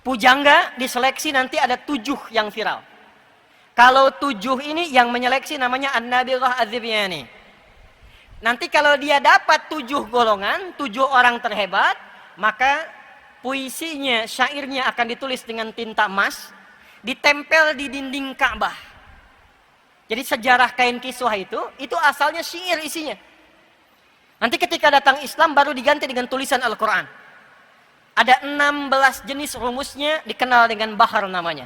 Pujangga diseleksi nanti ada 7 yang viral. Kalau 7 ini yang menyeleksi namanya An-Nabirah Az-Zibyani. Nanti kalau dia dapat 7 golongan, 7 orang terhebat, maka puisinya, syairnya akan ditulis dengan tinta emas, ditempel di dinding Ka'bah. Jadi sejarah kain kiswah itu asalnya syair isinya. Nanti ketika datang Islam baru diganti dengan tulisan Al-Quran. Ada 16 jenis rumusnya, dikenal dengan bahar namanya.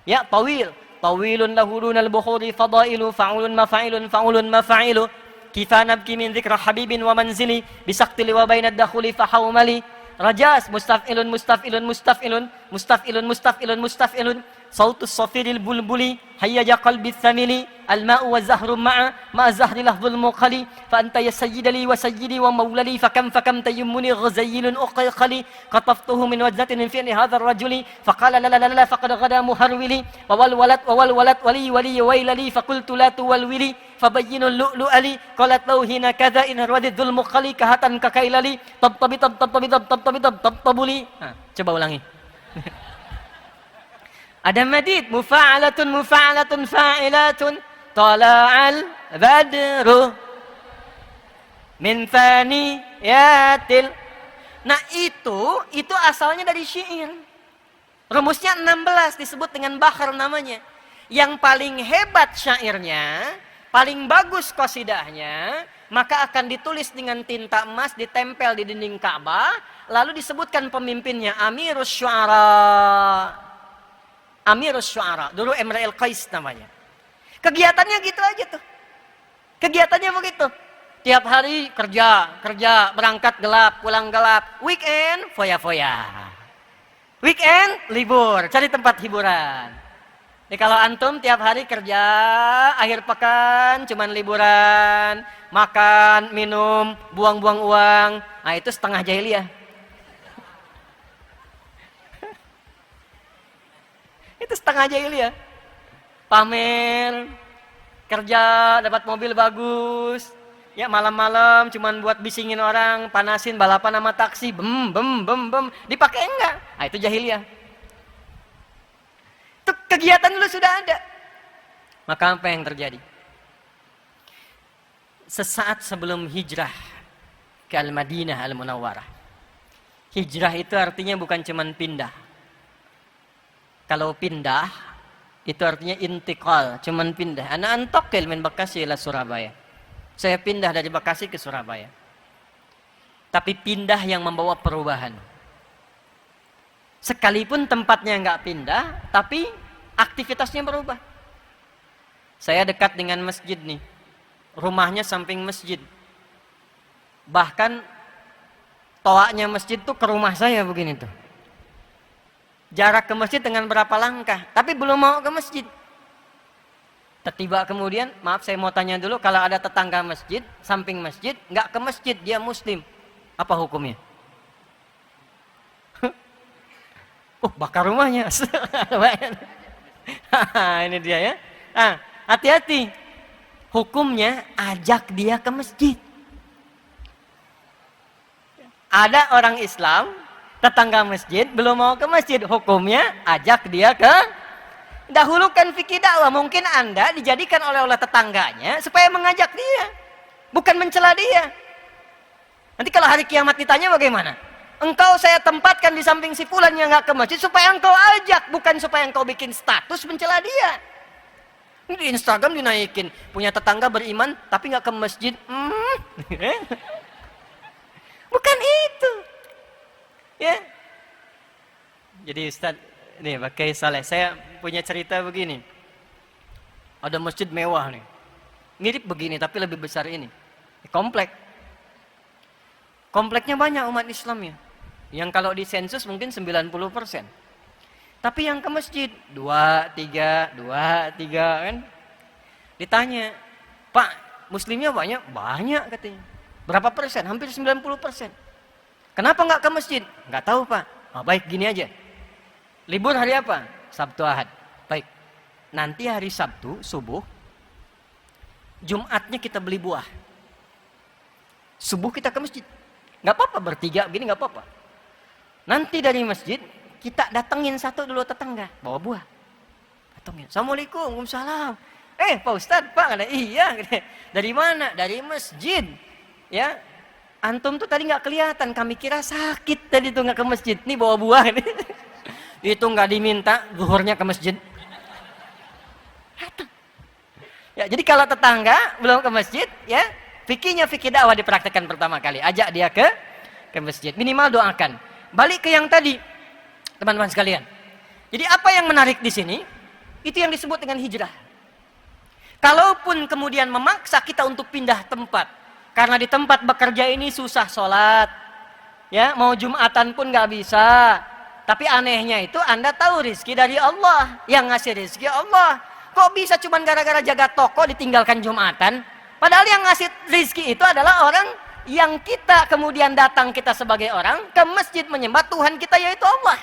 Ya, tawil. Tawilun lahulunal bukhuri fadailu fa'ulun mafa'ilun fa'ulun mafa'ilu. Kifa nabki min dzikra habibin wa manzili bisaktili wa bainad dakhuli fahawmali. Rajas, mustaf'ilun mustaf'ilun mustaf'ilun mustaf'ilun mustaf'ilun mustaf'ilun sautus safiril bulbuli hayya qalbi thamili al-ma'u wa zahru ma'a zahri lahzul muqali fa anta ya sayyidali wa sayyidi wa maulali fakam tayammuni ghazayyilun uqayqali qataftuhu min wajnatin min fi'li hadha ar-rajuli faqala la la la faqad ghada muharwili wa wal walad wali wailali faqultu la tuwalwili fabayyinul lu'lu'ali qalat lahu hina kadha in radidul muqali kahatan kakailali tabtabuli. Coba ulangi. Ada madid mufa'alatun fa'ilatun tala'al badru min faniyatil. Nah itu asalnya dari syair. Rumusnya 16 disebut dengan bahar namanya. Yang paling hebat syairnya, paling bagus qasidahnya, maka akan ditulis dengan tinta emas, ditempel di dinding Ka'bah, lalu disebutkan pemimpinnya Amirus Syu'ara. Dulu Imra'il Qais namanya. Kegiatannya gitu aja tuh. Kegiatannya begitu. Tiap hari kerja, berangkat gelap, pulang gelap. Weekend, foya-foya. Weekend, libur, cari tempat hiburan. Jadi kalau antum tiap hari kerja, akhir pekan cuman liburan, makan, minum, buang-buang uang. Nah itu setengah jahiliyah. Itu setengah jahiliyah. Pamer, kerja, dapat mobil bagus. Ya malam-malam cuman buat bisingin orang, panasin balapan sama taksi, bem. Dipakai enggak? Nah itu jahiliyah. Itu kegiatan dulu sudah ada. Maka apa yang terjadi? Sesaat sebelum hijrah ke Al-Madinah Al-Munawwarah. Hijrah itu artinya bukan cuman pindah. Kalau pindah, itu artinya intikal, cuman pindah. Ana antaqil min Bekasi ila Surabaya. Saya pindah dari Bekasi ke Surabaya. Tapi pindah yang membawa perubahan. Sekalipun tempatnya nggak pindah, tapi aktivitasnya berubah. Saya dekat dengan masjid nih. Rumahnya samping masjid. Bahkan toaknya masjid tuh ke rumah saya begini tuh. Jarak ke masjid dengan berapa langkah, tapi belum mau ke masjid. Tiba kemudian, maaf saya mau tanya dulu, kalau ada tetangga masjid, samping masjid, nggak ke masjid, dia muslim, apa hukumnya? Bakar rumahnya. Ini dia ya. Hati-hati. Hukumnya ajak dia ke masjid. Ada orang Islam tetangga masjid belum mau ke masjid, hukumnya ajak dia ke. Dahulukan fikih dakwah. Mungkin Anda dijadikan oleh tetangganya supaya mengajak dia, bukan mencela dia. Nanti kalau hari kiamat ditanya bagaimana? Engkau saya tempatkan di samping si fulan yang nggak ke masjid supaya engkau ajak, bukan supaya engkau bikin status mencela dia. Di Instagram dinaikin, punya tetangga beriman tapi nggak ke masjid. Bukan itu. Ya. Jadi Ustaz, nih pakai Saleh, saya punya cerita begini. Ada masjid mewah nih. Mirip begini tapi lebih besar ini. Komplek. Kompleknya banyak umat Islamnya. Yang kalau di sensus mungkin 90%. Tapi yang ke masjid 2, 3 kan. Ditanya, "Pak, muslimnya banyak?" Banyak katanya. Berapa persen? Hampir 90%. Kenapa nggak ke masjid? Nggak tahu Pak. Baik gini aja. Libur hari apa? Sabtu Ahad. Baik. Nanti hari Sabtu subuh, Jumatnya kita beli buah. Subuh kita ke masjid. Nggak apa-apa bertiga begini nggak apa-apa. Nanti dari masjid kita datengin satu dulu tetangga bawa buah. Datengin. Assalamualaikum, waalaikumsalam. Pak Ustadz, Pak, ada iya. Dari mana? Dari masjid. Ya. Antum tuh tadi nggak kelihatan, kami kira sakit tadi tuh nggak ke masjid. Nih bawa buah nih. Itu nggak diminta, zuhurnya ke masjid. Ya, jadi kalau tetangga belum ke masjid, ya fikihnya fikih dakwah dipraktekkan pertama kali. Ajak dia ke masjid. Minimal doakan. Balik ke yang tadi, teman-teman sekalian. Jadi apa yang menarik di sini? Itu yang disebut dengan hijrah. Kalaupun kemudian memaksa kita untuk pindah tempat, karena di tempat bekerja ini susah sholat, ya mau Jumatan pun nggak bisa, Tapi anehnya itu Anda tahu rizki dari Allah. Yang ngasih rizki Allah. Kok bisa cuman gara-gara jaga toko ditinggalkan Jumatan? Padahal yang ngasih rizki itu adalah orang yang kita kemudian datang kita sebagai orang ke masjid menyembah Tuhan kita yaitu Allah.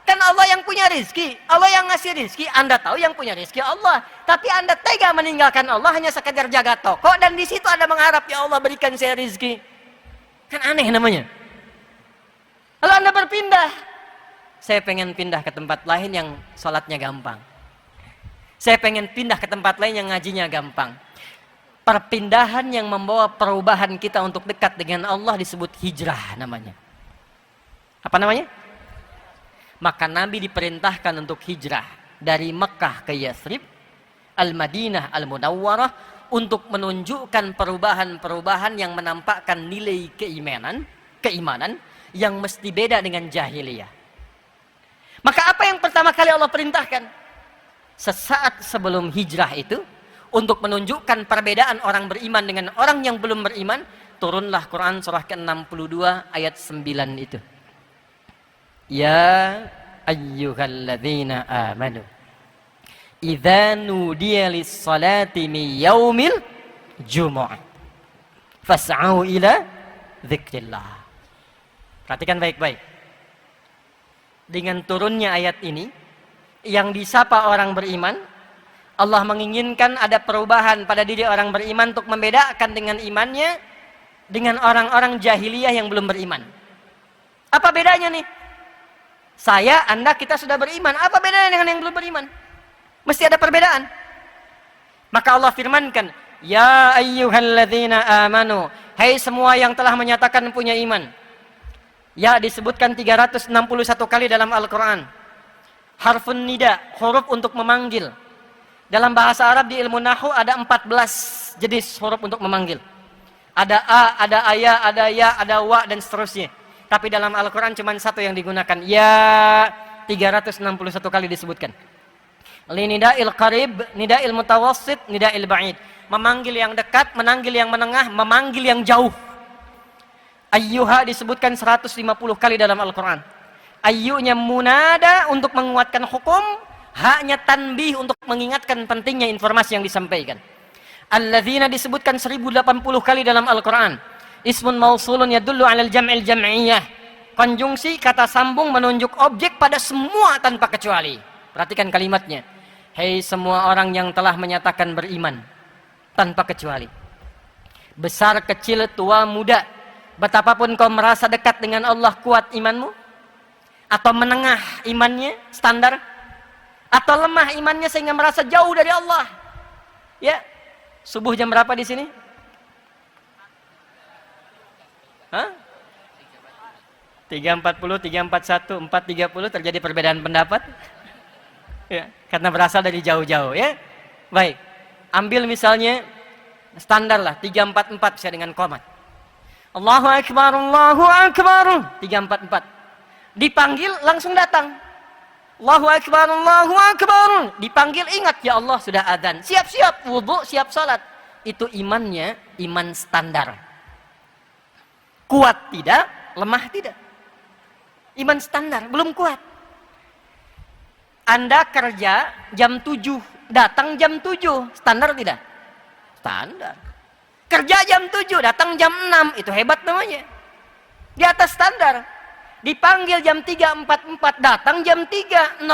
Kan Allah yang punya rizki. Allah yang ngasih rizki. Anda tahu yang punya rizki Allah. Tapi Anda tega meninggalkan Allah hanya sekedar jaga toko. Dan di situ Anda mengharap ya Allah berikan saya rizki. Kan aneh namanya. Lalu Anda berpindah. Saya pengen pindah ke tempat lain yang sholatnya gampang. Saya pengen pindah ke tempat lain yang ngajinya gampang. Perpindahan yang membawa perubahan kita untuk dekat dengan Allah disebut hijrah namanya. Apa namanya? Maka Nabi diperintahkan untuk hijrah dari Mekah ke Yathrib, Al-Madinah, Al-Munawwarah untuk menunjukkan perubahan-perubahan yang menampakkan nilai keimanan yang mesti beda dengan jahiliyah. Maka apa yang pertama kali Allah perintahkan? Sesaat sebelum hijrah itu, untuk menunjukkan perbedaan orang beriman dengan orang yang belum beriman, turunlah Quran surah ke-62 ayat 9 itu. Ya ayyuhalladzina amanu idza nudiya lis-salati min yaumil jumu'ah fas'au ila dzikrillah. Perhatikan baik-baik. Dengan turunnya ayat ini, yang disapa orang beriman, Allah menginginkan ada perubahan pada diri orang beriman untuk membedakan dengan imannya dengan orang-orang jahiliyah yang belum beriman. Apa bedanya nih? Saya, Anda, kita sudah beriman. Apa bedanya dengan yang belum beriman? Mesti ada perbedaan. Maka Allah firmankan, Ya ayyuhalladzina amanu, hai semua yang telah menyatakan punya iman. Ya disebutkan 361 kali dalam Al-Quran. Harfun nida, huruf untuk memanggil. Dalam bahasa Arab di ilmu Nahu ada 14 jenis huruf untuk memanggil. Ada a, ada aya, ada ya, ada wa, dan seterusnya. Tapi dalam Al-Quran cuma satu yang digunakan. Ya 361 kali disebutkan. Linida'il qarib, nida'il mutawassit, nida'il ba'id. Memanggil yang dekat, memanggil yang menengah, memanggil yang jauh. Ayyuha disebutkan 150 kali dalam Al-Quran. Ayyunya munada untuk menguatkan hukum, haknya tanbih untuk mengingatkan pentingnya informasi yang disampaikan. Alladzina disebutkan 1080 kali dalam Al-Quran. Ismun mausulun yadullu alal jam'il jam'iyah. Konjungsi kata sambung menunjuk objek pada semua tanpa kecuali. Perhatikan kalimatnya. Hei semua orang yang telah menyatakan beriman tanpa kecuali. Besar, kecil, tua, muda. Betapapun kau merasa dekat dengan Allah, kuat imanmu? Atau menengah imannya, standar? Atau lemah imannya sehingga merasa jauh dari Allah? Ya, subuh jam berapa di sini? Hah? 3.40, 3.41, 4.30 terjadi perbedaan pendapat? Ya, karena berasal dari jauh-jauh ya. Baik, ambil misalnya standar lah 3.44 bisa dengan qomat. Allahu Akbar, Allahu Akbar. 344. Dipanggil langsung datang. Allahu Akbar, Allahu Akbar. Dipanggil ingat ya Allah sudah adzan. Siap-siap wudu, siap salat. Itu imannya iman standar. Kuat tidak, lemah tidak. Iman standar, belum kuat. Anda kerja jam 7, datang jam 7. Standar tidak? Standar. Kerja jam 7, datang jam 6, itu hebat namanya. Di atas standar. Dipanggil jam 3.44, datang jam 3.04.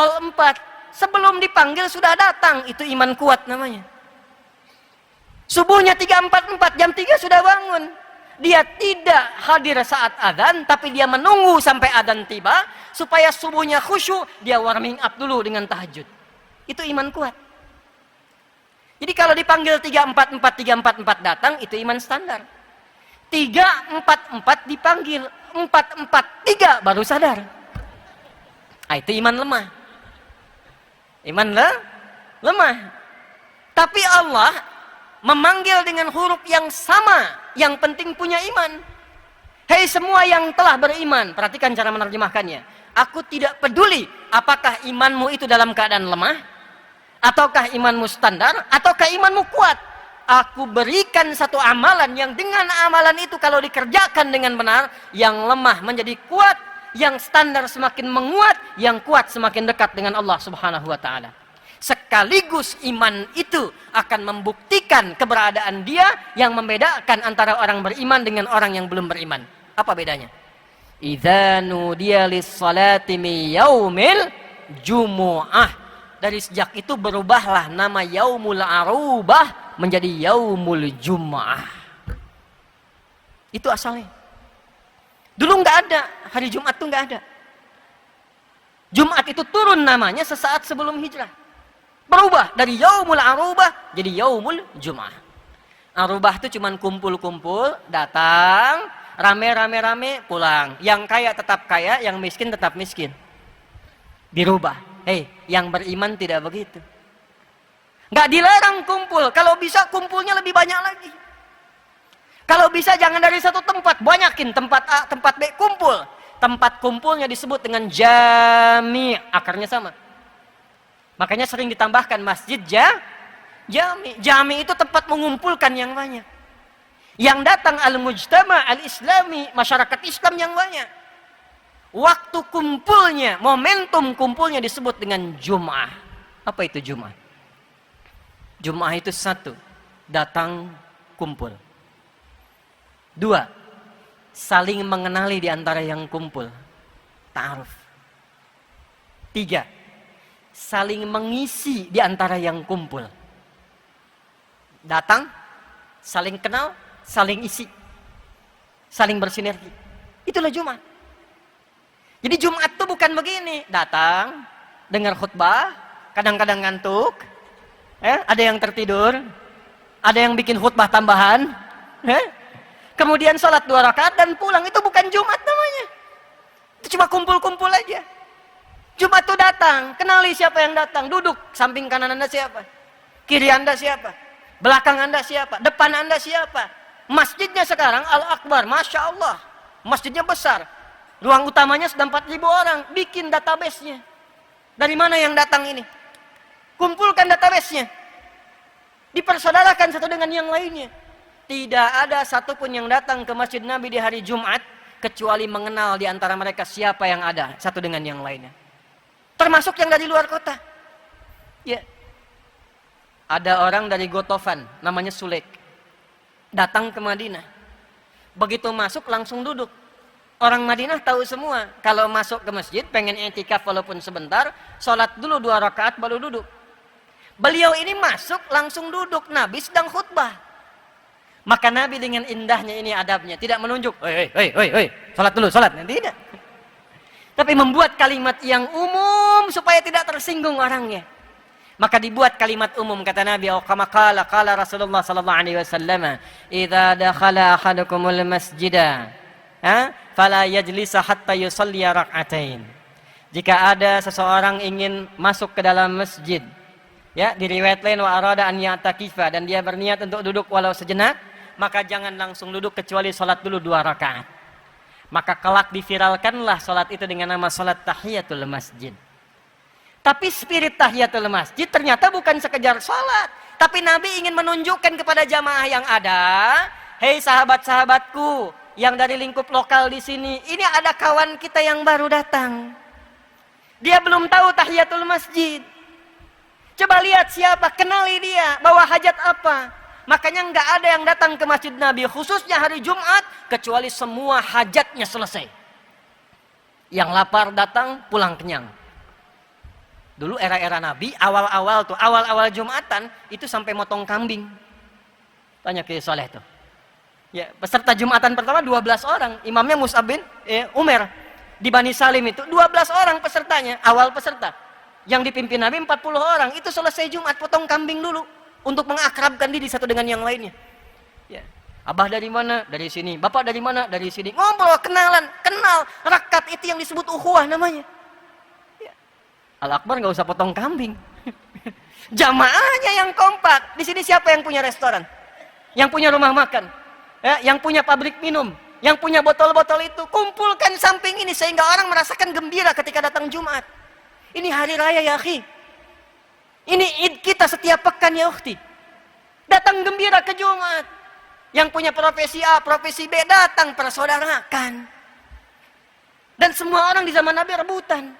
Sebelum dipanggil sudah datang, itu iman kuat namanya. Subuhnya 3.44, jam 3 sudah bangun. Dia tidak hadir saat adzan, tapi dia menunggu sampai adzan tiba, supaya subuhnya khusyuk, dia warming up dulu dengan tahajud. Itu iman kuat. Jadi kalau dipanggil 3.44 datang, itu iman standar. 3.44 dipanggil, 4.43 baru sadar. Itu iman lemah. Iman lemah. Tapi Allah memanggil dengan huruf yang sama, yang penting punya iman. Hei semua yang telah beriman, perhatikan cara menerjemahkannya. Aku tidak peduli apakah imanmu itu dalam keadaan lemah, ataukah imanmu standar, ataukah imanmu kuat. Aku berikan satu amalan yang dengan amalan itu kalau dikerjakan dengan benar, yang lemah menjadi kuat, yang standar semakin menguat, yang kuat semakin dekat dengan Allah Subhanahu wa taala. Sekaligus iman itu akan membuktikan keberadaan dia yang membedakan antara orang beriman dengan orang yang belum beriman. Apa bedanya? Idza nudiya lis-salati min yaumil jumu'ah. Dari sejak itu berubahlah nama Yaumul Arubah menjadi Yaumul Jum'ah. Itu asalnya. Dulu nggak ada, hari Jumat tuh nggak ada. Jumat itu turun namanya sesaat sebelum hijrah. Berubah dari Yaumul Arubah jadi Yaumul Jum'ah. Arubah itu cuman kumpul-kumpul, datang, rame-rame pulang. Yang kaya tetap kaya, yang miskin tetap miskin. Dirubah. Yang beriman tidak begitu. Nggak dilarang kumpul. Kalau bisa kumpulnya lebih banyak lagi. Kalau bisa jangan dari satu tempat, banyakin tempat A, tempat B, kumpul. Tempat kumpulnya disebut dengan jami, akarnya sama. Makanya sering ditambahkan masjid jami. Jami itu tempat mengumpulkan yang banyak. Yang datang al-mujtama al-islami, masyarakat Islam yang banyak. Waktu kumpulnya, momentum kumpulnya disebut dengan Jum'ah. Apa itu Jum'ah? Jum'ah itu satu, datang kumpul. Dua, saling mengenali di antara yang kumpul. Ta'aruf. Tiga, saling mengisi di antara yang kumpul. Datang, saling kenal, saling isi. Saling bersinergi. Itulah Jumat. Jadi Jumat itu bukan begini. Datang, dengar khutbah, kadang-kadang ngantuk. Ada yang tertidur. Ada yang bikin khutbah tambahan. Kemudian sholat 2 rakaat dan pulang. Itu bukan Jumat namanya. Itu cuma kumpul-kumpul aja. Jumat itu datang, kenali siapa yang datang, duduk, samping kanan Anda siapa, kiri Anda siapa, belakang Anda siapa, depan Anda siapa. Masjidnya sekarang Al-Akbar, Masya Allah, masjidnya besar, ruang utamanya sudah 4.000 orang, bikin database-nya. Dari mana yang datang ini? Kumpulkan database-nya, dipersaudarakan satu dengan yang lainnya. Tidak ada satupun yang datang ke Masjid Nabi di hari Jumat kecuali mengenal di antara mereka siapa yang ada satu dengan yang lainnya. Termasuk yang dari luar kota. Ya. Ada orang dari Gotofan, namanya Sulek. Datang ke Madinah. Begitu masuk langsung duduk. Orang Madinah tahu semua. Kalau masuk ke masjid, pengen i'tikaf walaupun sebentar, sholat dulu 2 rakaat baru duduk. Beliau ini masuk langsung duduk. Nabi sedang khutbah. Maka Nabi dengan indahnya ini adabnya. Tidak menunjuk, hei, sholat dulu, sholat. Tidak. Tapi membuat kalimat yang umum supaya tidak tersinggung orangnya. Maka dibuat kalimat umum, kata Nabi, kama qala Rasulullah sallallahu alaihi wasallam, "Idza dakhala ahadukumul masjida, fala yajlisa hatta yusalli rak'atain." Jika ada seseorang ingin masuk ke dalam masjid, ya, di riwayat lain wa arada an ya'takifa, dan dia berniat untuk duduk walau sejenak, maka jangan langsung duduk kecuali salat dulu 2 rakaat. Maka kelak diviralkanlah salat itu dengan nama salat tahiyatul masjid. Tapi spirit tahiyatul masjid ternyata bukan sekedar salat, tapi Nabi ingin menunjukkan kepada jamaah yang ada, hei sahabat-sahabatku yang dari lingkup lokal di sini, ini ada kawan kita yang baru datang. Dia belum tahu tahiyatul masjid. Coba lihat siapa, kenali dia, bawa hajat apa. Makanya nggak ada yang datang ke Masjid Nabi khususnya hari Jumat kecuali semua hajatnya selesai. Yang lapar datang, pulang kenyang. Dulu era-era Nabi, awal-awal Jumatan itu sampai motong kambing. Tanya ke Soleh tuh. Ya, peserta Jumatan pertama 12 orang, imamnya Mus'ab bin Umair. Di Bani Salim itu 12 orang pesertanya, awal peserta. Yang dipimpin Nabi 40 orang, itu selesai Jumat potong kambing dulu. Untuk mengakrabkan diri satu dengan yang lainnya. Ya. Abah dari mana? Dari sini. Bapak dari mana? Dari sini. Ngobrol, kenalan, kenal. Rakat itu yang disebut ukhuwah namanya. Ya. Al-Akbar nggak usah potong kambing. Jamaahnya yang kompak. Di sini siapa yang punya restoran? Yang punya rumah makan? Ya, yang punya pabrik minum? Yang punya botol-botol itu? Kumpulkan samping ini sehingga orang merasakan gembira ketika datang Jumat. Ini hari raya ya akhi. Ini Id kita setiap pekan ya ukhti. Datang gembira ke Jumat. Yang punya profesi A, profesi B datang persaudarakan. Dan semua orang di zaman Nabi rebutan.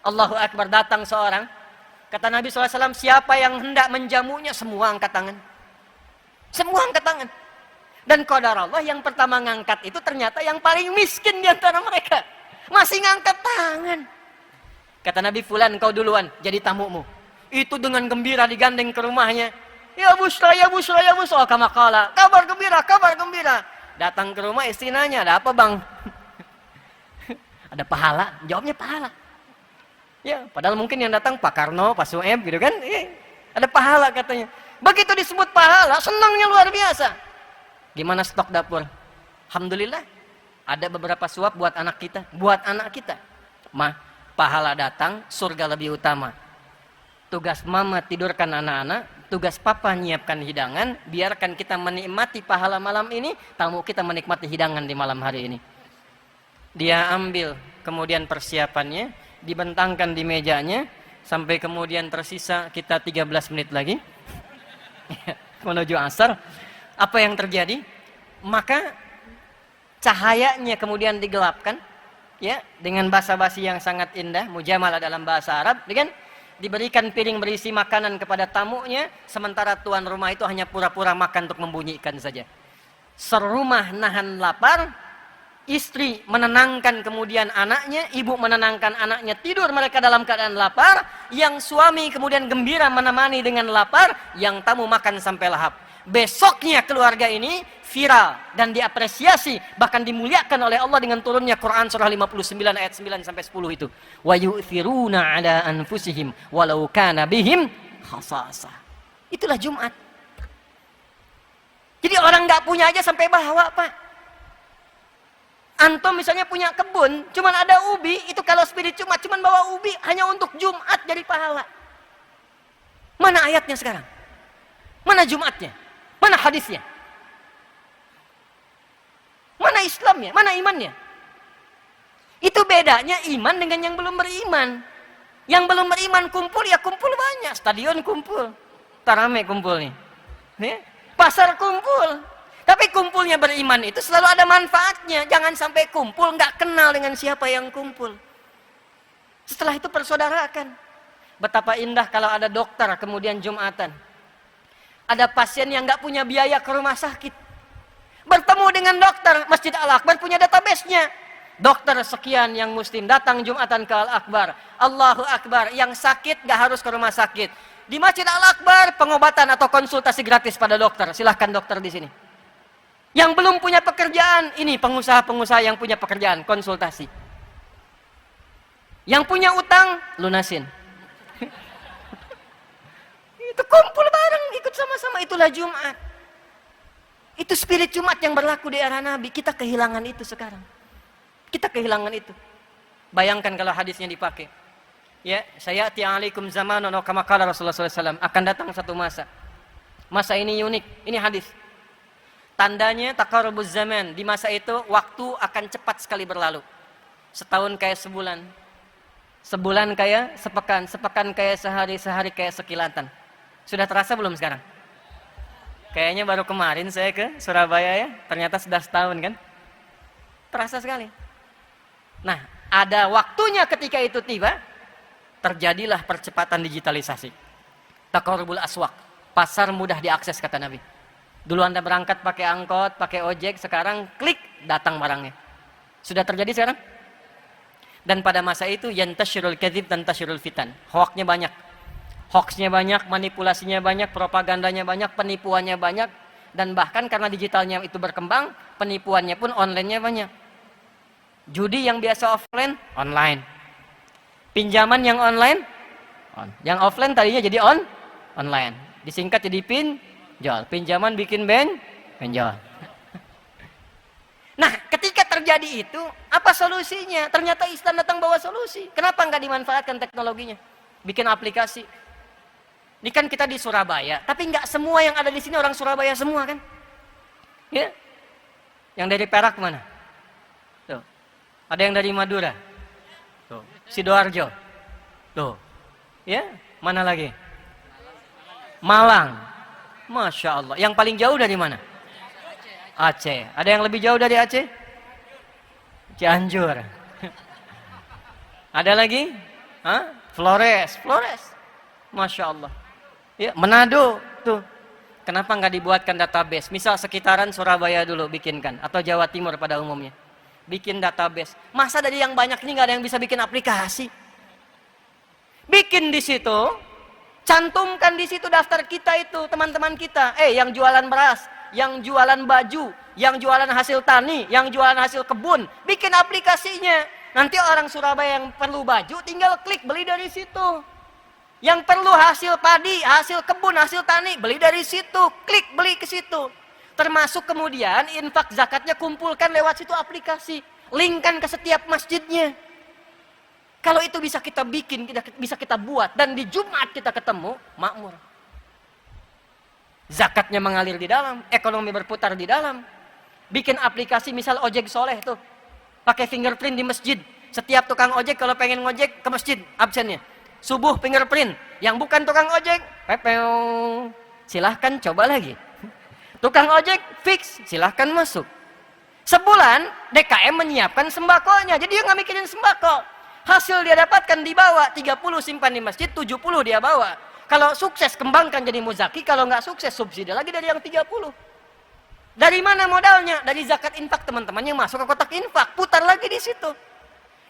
Allahu Akbar, datang seorang. Kata Nabi SAW, siapa yang hendak menjamunya, semua angkat tangan. Semua angkat tangan. Dan qadar Allah yang pertama ngangkat itu ternyata yang paling miskin di antara mereka. Masih ngangkat tangan. Kata Nabi, fulan kau duluan jadi tamumu. Itu dengan gembira digandeng ke rumahnya. Ya busra, ya busra, ya busra. Kama qala, kabar gembira, kabar gembira. Datang ke rumah istri nanya, ada apa bang? Ada pahala? Jawabnya pahala. Ya, padahal mungkin yang datang Pak Karno, Pak Sueb gitu kan. Ada pahala katanya. Begitu disebut pahala, senangnya luar biasa. Gimana stok dapur? Alhamdulillah. Ada beberapa suap buat anak kita. Buat anak kita. Mah, pahala datang, surga lebih utama. Tugas mama tidurkan anak-anak, tugas papa nyiapkan hidangan, biarkan kita menikmati pahala malam ini, tamu kita menikmati hidangan di malam hari ini. Dia ambil kemudian persiapannya, dibentangkan di mejanya, sampai kemudian tersisa kita 13 menit lagi menuju asar. Apa yang terjadi? Maka cahayanya kemudian digelapkan, ya, dengan basa-basi yang sangat indah, mujamalah dalam bahasa Arab, kan? Diberikan piring berisi makanan kepada tamunya, sementara tuan rumah itu hanya pura-pura makan untuk membunyikan saja. Serumah nahan lapar, istri menenangkan kemudian anaknya, ibu menenangkan anaknya, tidur mereka dalam keadaan lapar, yang suami kemudian gembira menemani dengan lapar, yang tamu makan sampai lahap. Besoknya keluarga ini viral dan diapresiasi, bahkan dimuliakan oleh Allah dengan turunnya Quran surah 59 ayat 9 sampai 10 itu. Wa yu'thiruna 'ala anfusihim walau kana bihim khasasah. Itulah Jumat. Jadi orang nggak punya aja sampai bawa, Pak. Antum misalnya punya kebun, cuman ada ubi, itu kalau spirit Jumat cuman bawa ubi hanya untuk Jumat jadi pahala. Mana ayatnya sekarang? Mana Jumatnya? Mana hadisnya? Mana Islamnya? Mana imannya? Itu bedanya iman dengan yang belum beriman. Yang belum beriman kumpul, ya kumpul banyak. Stadion kumpul. Tarame kumpul nih. Pasar kumpul. Tapi kumpulnya beriman itu selalu ada manfaatnya. Jangan sampai kumpul nggak kenal dengan siapa yang kumpul. Setelah itu persaudarakan. Betapa indah kalau ada dokter kemudian Jumatan. Ada pasien yang nggak punya biaya ke rumah sakit. Bertemu dengan dokter, Masjid Al-Akbar punya database-nya. Dokter sekian yang muslim datang Jumatan ke Al-Akbar. Allahu Akbar, yang sakit nggak harus ke rumah sakit. Di Masjid Al-Akbar pengobatan atau konsultasi gratis pada dokter. Silahkan dokter di sini. Yang belum punya pekerjaan, ini pengusaha-pengusaha yang punya pekerjaan, konsultasi. Yang punya utang, lunasin. Itu kumpul bareng, ikut sama-sama, itulah Jumat. Itu spirit Jumat yang berlaku di era Nabi. Kita kehilangan itu sekarang. Kita kehilangan itu. Bayangkan kalau hadisnya dipakai. Ya, saya alaikum zamanun kama qala Rasulullah SAW, akan datang satu masa. Masa ini unik, ini hadis. Tandanya taqarrubuz zaman, di masa itu waktu akan cepat sekali berlalu. Setahun kayak sebulan. Sebulan kayak sepekan, sepekan kayak sehari, sehari kayak sekilatan. Sudah terasa belum sekarang? Kayaknya baru kemarin saya ke Surabaya ya, ternyata sudah setahun kan? Terasa sekali. Nah, ada waktunya ketika itu tiba, terjadilah percepatan digitalisasi. Taqarrubul aswaq, pasar mudah diakses kata Nabi. Dulu Anda berangkat pakai angkot, pakai ojek, sekarang klik datang barangnya. Sudah terjadi sekarang? Dan pada masa itu yantashirul kadzib dan tashirul fitan. Hoaxnya banyak. Hoaxnya banyak, manipulasinya banyak, propagandanya banyak, penipuannya banyak, dan bahkan karena digitalnya itu berkembang, penipuannya pun online-nya banyak. Judi yang biasa offline, online. Pinjaman yang online, yang offline tadinya jadi online. Disingkat jadi pinjol. Pinjaman bikin benjol. Nah, ketika terjadi itu, apa solusinya? Ternyata Islam datang bawa solusi. Kenapa nggak dimanfaatkan teknologinya? Bikin aplikasi. Ini kan kita di Surabaya, tapi nggak semua yang ada di sini orang Surabaya semua kan? Ya, yang dari Perak mana? Tuh, ada yang dari Madura, tuh, Sidoarjo, tuh, ya, mana lagi? Malang, Masya Allah. Yang paling jauh dari mana? Aceh. Ada yang lebih jauh dari Aceh? Cianjur. Ada lagi? Hah? Flores. Masya Allah. Ya, Manado tuh. Kenapa nggak dibuatkan database? Misal sekitaran Surabaya dulu bikinkan, atau Jawa Timur pada umumnya. Bikin database. Masa dari yang banyak ini nggak ada yang bisa bikin aplikasi? Bikin di situ, cantumkan di situ daftar kita itu, teman-teman kita. Yang jualan beras, yang jualan baju, yang jualan hasil tani, yang jualan hasil kebun, bikin aplikasinya. Nanti orang Surabaya yang perlu baju, tinggal klik beli dari situ. Yang perlu hasil padi, hasil kebun, hasil tani, beli dari situ. Klik beli ke situ. Termasuk kemudian infak zakatnya kumpulkan lewat situ aplikasi. Linkkan ke setiap masjidnya. Kalau itu bisa kita bikin, bisa kita buat. Dan di Jumat kita ketemu, makmur. Zakatnya mengalir di dalam, ekonomi berputar di dalam. Bikin aplikasi misal ojek soleh tuh. Pakai fingerprint di masjid. Setiap tukang ojek kalau pengen ngojek ke masjid, absennya. Subuh fingerprint, yang bukan tukang ojek, pepeo, silahkan coba lagi. Tukang ojek fix, silahkan masuk. Sebulan DKM menyiapkan sembakonya, jadi dia nggak mikirin sembako. Hasil dia dapatkan dibawa, 30 simpan di masjid, 70 dia bawa. Kalau sukses kembangkan jadi muzaki, kalau nggak sukses subsidi lagi dari yang 30. Dari mana modalnya? Dari zakat infak teman-teman yang masuk ke kotak infak, putar lagi di situ.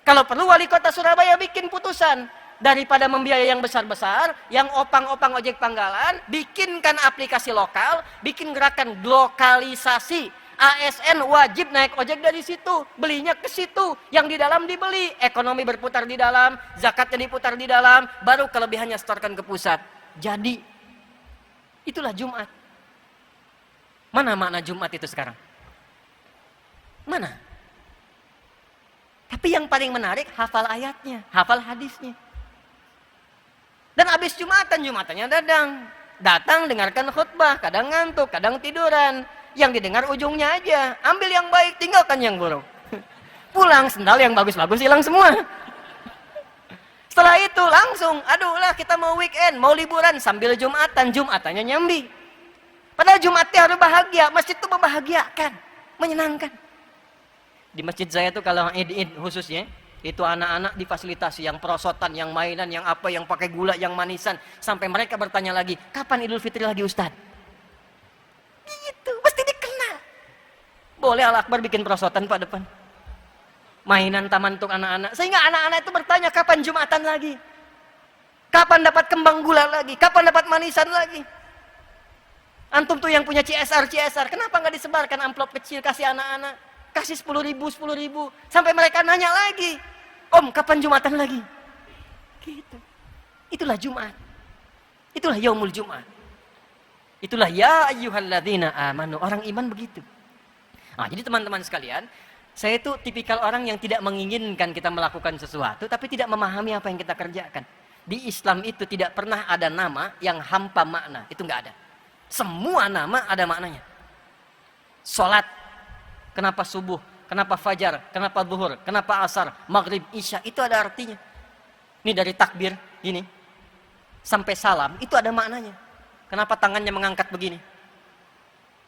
Kalau perlu wali kota Surabaya bikin putusan. Daripada membiayai yang besar-besar, yang opang-opang ojek panggalan, bikinkan aplikasi lokal, bikin gerakan lokalisasi. ASN wajib naik ojek dari situ, belinya ke situ, yang di dalam dibeli, ekonomi berputar di dalam, zakatnya diputar di dalam, baru kelebihannya setorkan ke pusat. Jadi, itulah Jumat. Mana makna Jumat itu sekarang? Mana? Tapi yang paling menarik, hafal ayatnya, hafal hadisnya. Dan habis Jumatannya datang dengarkan khutbah, kadang ngantuk, kadang tiduran. Yang didengar ujungnya aja. Ambil yang baik, tinggalkan yang buruk. Pulang, sendal yang bagus-bagus hilang semua. Setelah itu langsung, aduh lah kita mau weekend, mau liburan sambil Jumatannya nyambi. Padahal Jumatnya harus bahagia, masjid itu membahagiakan, menyenangkan. Di masjid saya tuh kalau Id khususnya, itu anak-anak difasilitasi, yang perosotan, yang mainan, yang apa, yang pakai gula, yang manisan. Sampai mereka bertanya lagi, kapan Idul Fitri lagi Ustaz? Gitu, mesti dikenal. Boleh Al-Akbar bikin perosotan Pak depan. Mainan taman untuk anak-anak. Sehingga anak-anak itu bertanya, kapan Jumatan lagi? Kapan dapat kembang gula lagi? Kapan dapat manisan lagi? Antum tuh yang punya CSR, kenapa nggak disebarkan amplop kecil kasih anak-anak? Kasih 10.000, sampai mereka nanya lagi, Om kapan Jumatan lagi? Gitu. Itulah Jumat. Itulah Yaumul Jumat. Itulah ya ayyuhalladzina amanu, orang iman begitu. Nah, jadi teman-teman sekalian, saya itu tipikal orang yang tidak menginginkan kita melakukan sesuatu, tapi tidak memahami apa yang kita kerjakan. Di Islam itu tidak pernah ada nama yang hampa makna, itu nggak ada. Semua nama ada maknanya. Salat, kenapa subuh, kenapa fajar, kenapa zuhur, kenapa asar, maghrib, isya, itu ada artinya. Ini dari takbir, gini, sampai salam, itu ada maknanya. Kenapa tangannya mengangkat begini?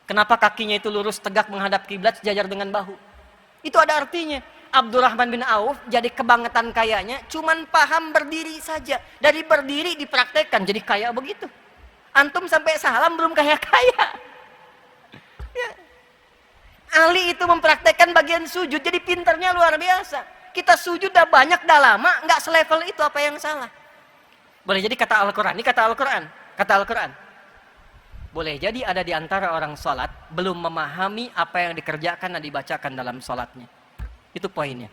Kenapa kakinya itu lurus tegak menghadap kiblat sejajar dengan bahu? Itu ada artinya. Abdurrahman bin Auf jadi kebangetan kayanya, cuman paham berdiri saja. Dari berdiri dipraktekkan, jadi kaya begitu. Antum sampai salam belum kaya-kaya. Ya. Ali itu mempraktekkan bagian sujud, jadi pinternya luar biasa. Kita sujud dah banyak, dah lama, nggak selevel itu, apa yang salah? Boleh jadi kata Al-Quran, ini kata Al-Quran. Boleh jadi ada di antara orang sholat, belum memahami apa yang dikerjakan dan dibacakan dalam sholatnya. Itu poinnya.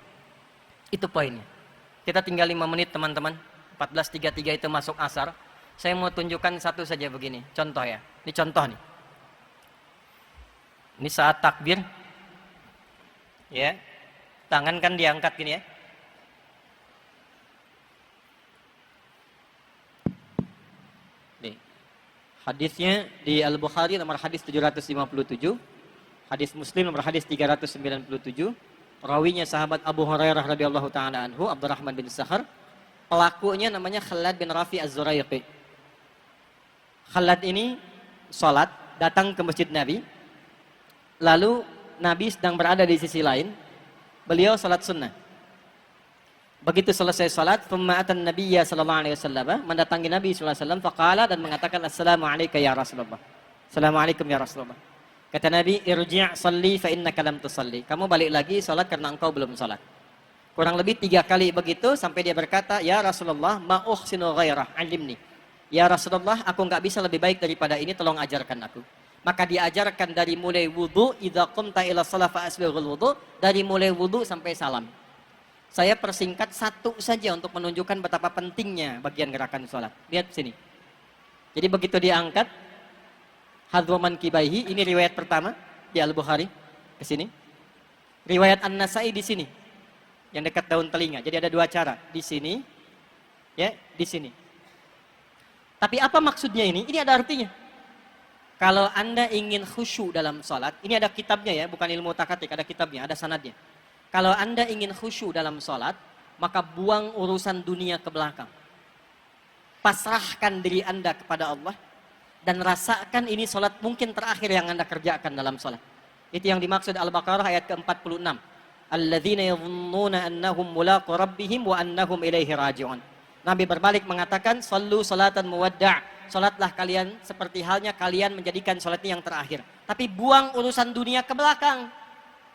Kita tinggal 5 menit teman-teman, 14.33 itu masuk asar. Saya mau tunjukkan satu saja begini, contoh ya. Ini contoh nih. Ini saat takbir, ya, tangan kan diangkat gini ya. Nih, hadisnya di Al-Bukhari nomor hadis 757, hadis Muslim nomor hadis 397, rawinya sahabat Abu Hurairah radhiyallahu taala anhu, Abdurrahman bin Sakhar, pelakunya namanya Khalad bin Rafi Az-Zuraiqi. Khalad ini sholat, datang ke masjid Nabi. Lalu Nabi sedang berada di sisi lain, beliau sholat sunnah. Begitu selesai salat, thumma atan nabiyya sallallahu alaihi wasallam, mendatangi Nabi sallallahu alaihi wasallam, faqala, dan mengatakan, assalamu alayka ya Rasulullah. Assalamualaikum ya Rasulullah. Kata Nabi, irji' salli fa innaka lam tusalli. Kamu balik lagi salat karena engkau belum salat. Kurang lebih 3 kali begitu sampai dia berkata, ya Rasulullah, ma uhsinu ghairah, alimni. Ya Rasulullah, aku enggak bisa lebih baik daripada ini, tolong ajarkan aku. Maka diajarkan dari mulai wudu, idza qumta ila shalah fa asbighul wudu, dari mulai wudu sampai salam. Saya persingkat satu saja untuk menunjukkan betapa pentingnya bagian gerakan sholat. Lihat sini. Jadi begitu diangkat, hadwaman kibaihi, ini riwayat pertama di Al-Bukhari, ke sini. Riwayat An-Nasai di sini, yang dekat daun telinga. Jadi ada 2 cara, di sini, ya, di sini. Tapi apa maksudnya ini? Ini ada artinya. Kalau Anda ingin khusyuk dalam sholat, ini ada kitabnya ya, bukan ilmu takatik, ada kitabnya, ada sanadnya. Kalau Anda ingin khusyuk dalam sholat, maka buang urusan dunia ke belakang. Pasrahkan diri Anda kepada Allah, dan rasakan ini sholat mungkin terakhir yang Anda kerjakan dalam sholat. Itu yang dimaksud Al-Baqarah ayat ke-46. Alladzina yadhunnuna annahum mulaqu rabbihim wa annahum ilaihi raji'un. Nabi berbalik mengatakan, sallu salatan muwadda'. Sholatlah kalian seperti halnya kalian menjadikan sholat ini yang terakhir. Tapi buang urusan dunia ke belakang.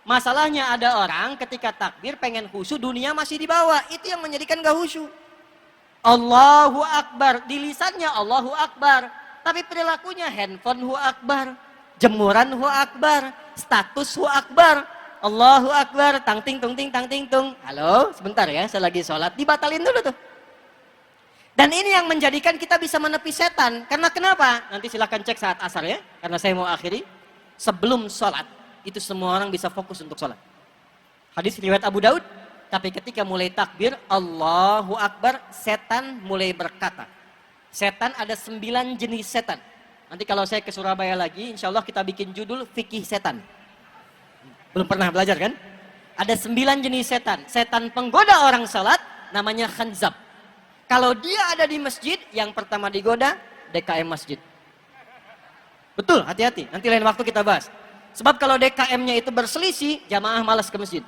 Masalahnya ada orang ketika takbir pengen khusyuk, dunia masih di bawah. Itu yang menjadikan gak khusyuk. Allahu Akbar, di lisannya Allahu Akbar, tapi perilakunya handphone Hu Akbar, jemuran Hu Akbar, status Hu Akbar. Allahu Akbar, tang ting tung ting tang ting tung. Halo, sebentar ya, saya lagi sholat, dibatalin dulu tuh. Dan ini yang menjadikan kita bisa menepi setan. Karena kenapa? Nanti silakan cek saat asar ya, karena saya mau akhiri. Sebelum sholat, itu semua orang bisa fokus untuk sholat. Hadis riwayat Abu Daud, tapi ketika mulai takbir, Allahu Akbar, setan mulai berkata. Setan ada 9 jenis setan. Nanti kalau saya ke Surabaya lagi, insya Allah kita bikin judul Fikih Setan. Belum pernah belajar kan? Ada 9 jenis setan. Setan penggoda orang sholat, namanya khanzab. Kalau dia ada di masjid, yang pertama digoda, DKM masjid. Betul, hati-hati. Nanti lain waktu kita bahas. Sebab kalau DKM-nya itu berselisih, jamaah malas ke masjid.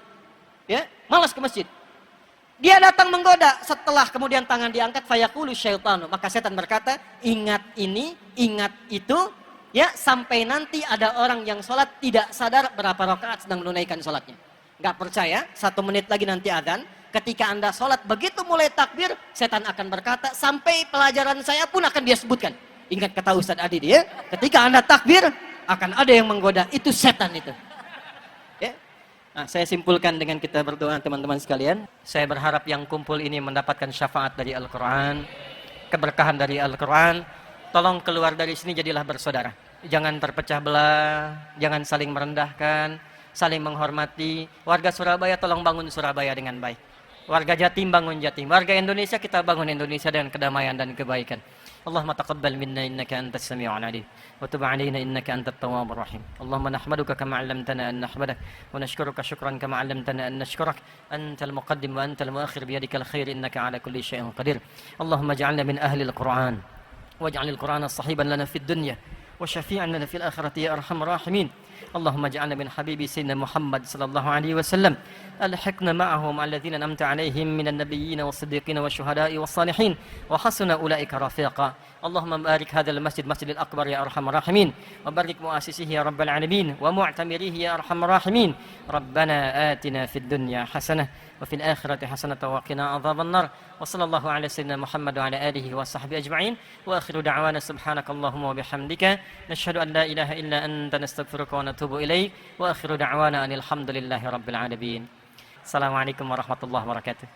Ya, malas ke masjid. Dia datang menggoda, setelah kemudian tangan diangkat, fayaqulu syaitanu, maka setan berkata, ingat ini, ingat itu, ya, sampai nanti ada orang yang sholat tidak sadar berapa rakaat sedang menunaikan sholatnya. Nggak percaya, 1 menit lagi nanti adzan, ketika Anda sholat, begitu mulai takbir, setan akan berkata, sampai pelajaran saya pun akan dia sebutkan. Ingat kata Ustadz Adi dia, ketika Anda takbir, akan ada yang menggoda, itu setan itu. Ya. Nah, saya simpulkan dengan kita berdoa teman-teman sekalian. Saya berharap yang kumpul ini mendapatkan syafaat dari Al-Quran, keberkahan dari Al-Quran. Tolong keluar dari sini jadilah bersaudara. Jangan terpecah belah, jangan saling merendahkan, saling menghormati. Warga Surabaya tolong bangun Surabaya dengan baik. Warga Jatim bangun Jatim. Warga Indonesia kita bangun Indonesia dengan kedamaian dan kebaikan. Allahumma taqabbal minna innaka antas sami'ul 'alim wa tub 'alaina innaka antat tawwabur rahim. Allahumma nahmaduka kama 'allamtana an nahmadak wa nashkuruka syukran kama 'allamtana an nashkurak. Antal muqaddim wa antal muakhir biyadikal khair innaka 'ala kulli syai'in qadir. Allahumma ij'alna min ahli al-Qur'an waj'alil Qur'ana sahiban lana fid dunya wa syafi'an lana fil akhirati ya arhamar rahimin. اللهم اجعلنا من حبيب سيدنا محمد صلى الله عليه وسلم الحقنا معهم الذين أنعمت عليهم من النبيين والصديقين والشهداء والصالحين وحسن أولئك رفيقا. اللهم بارك هذا المسجد مسجد الأكبر يا أرحم الراحمين وبارك مؤسسيه يا رب العالمين ومعتمريه يا أرحم الراحمين. ربنا آتنا في الدنيا حسنة وفي الآخرة حسنة وقنا عذاب النار. وصلى الله على سيدنا محمد وعلى آله وصحبه أجمعين. وآخر دعوانا سبحانك اللهم وبحمدك نشهد أن لا إله إلا أنت نستغفرك ونتوب إليك. وآخر دعوانا أن الحمد لله رب العالمين. السلام عليكم ورحمة الله وبركاته.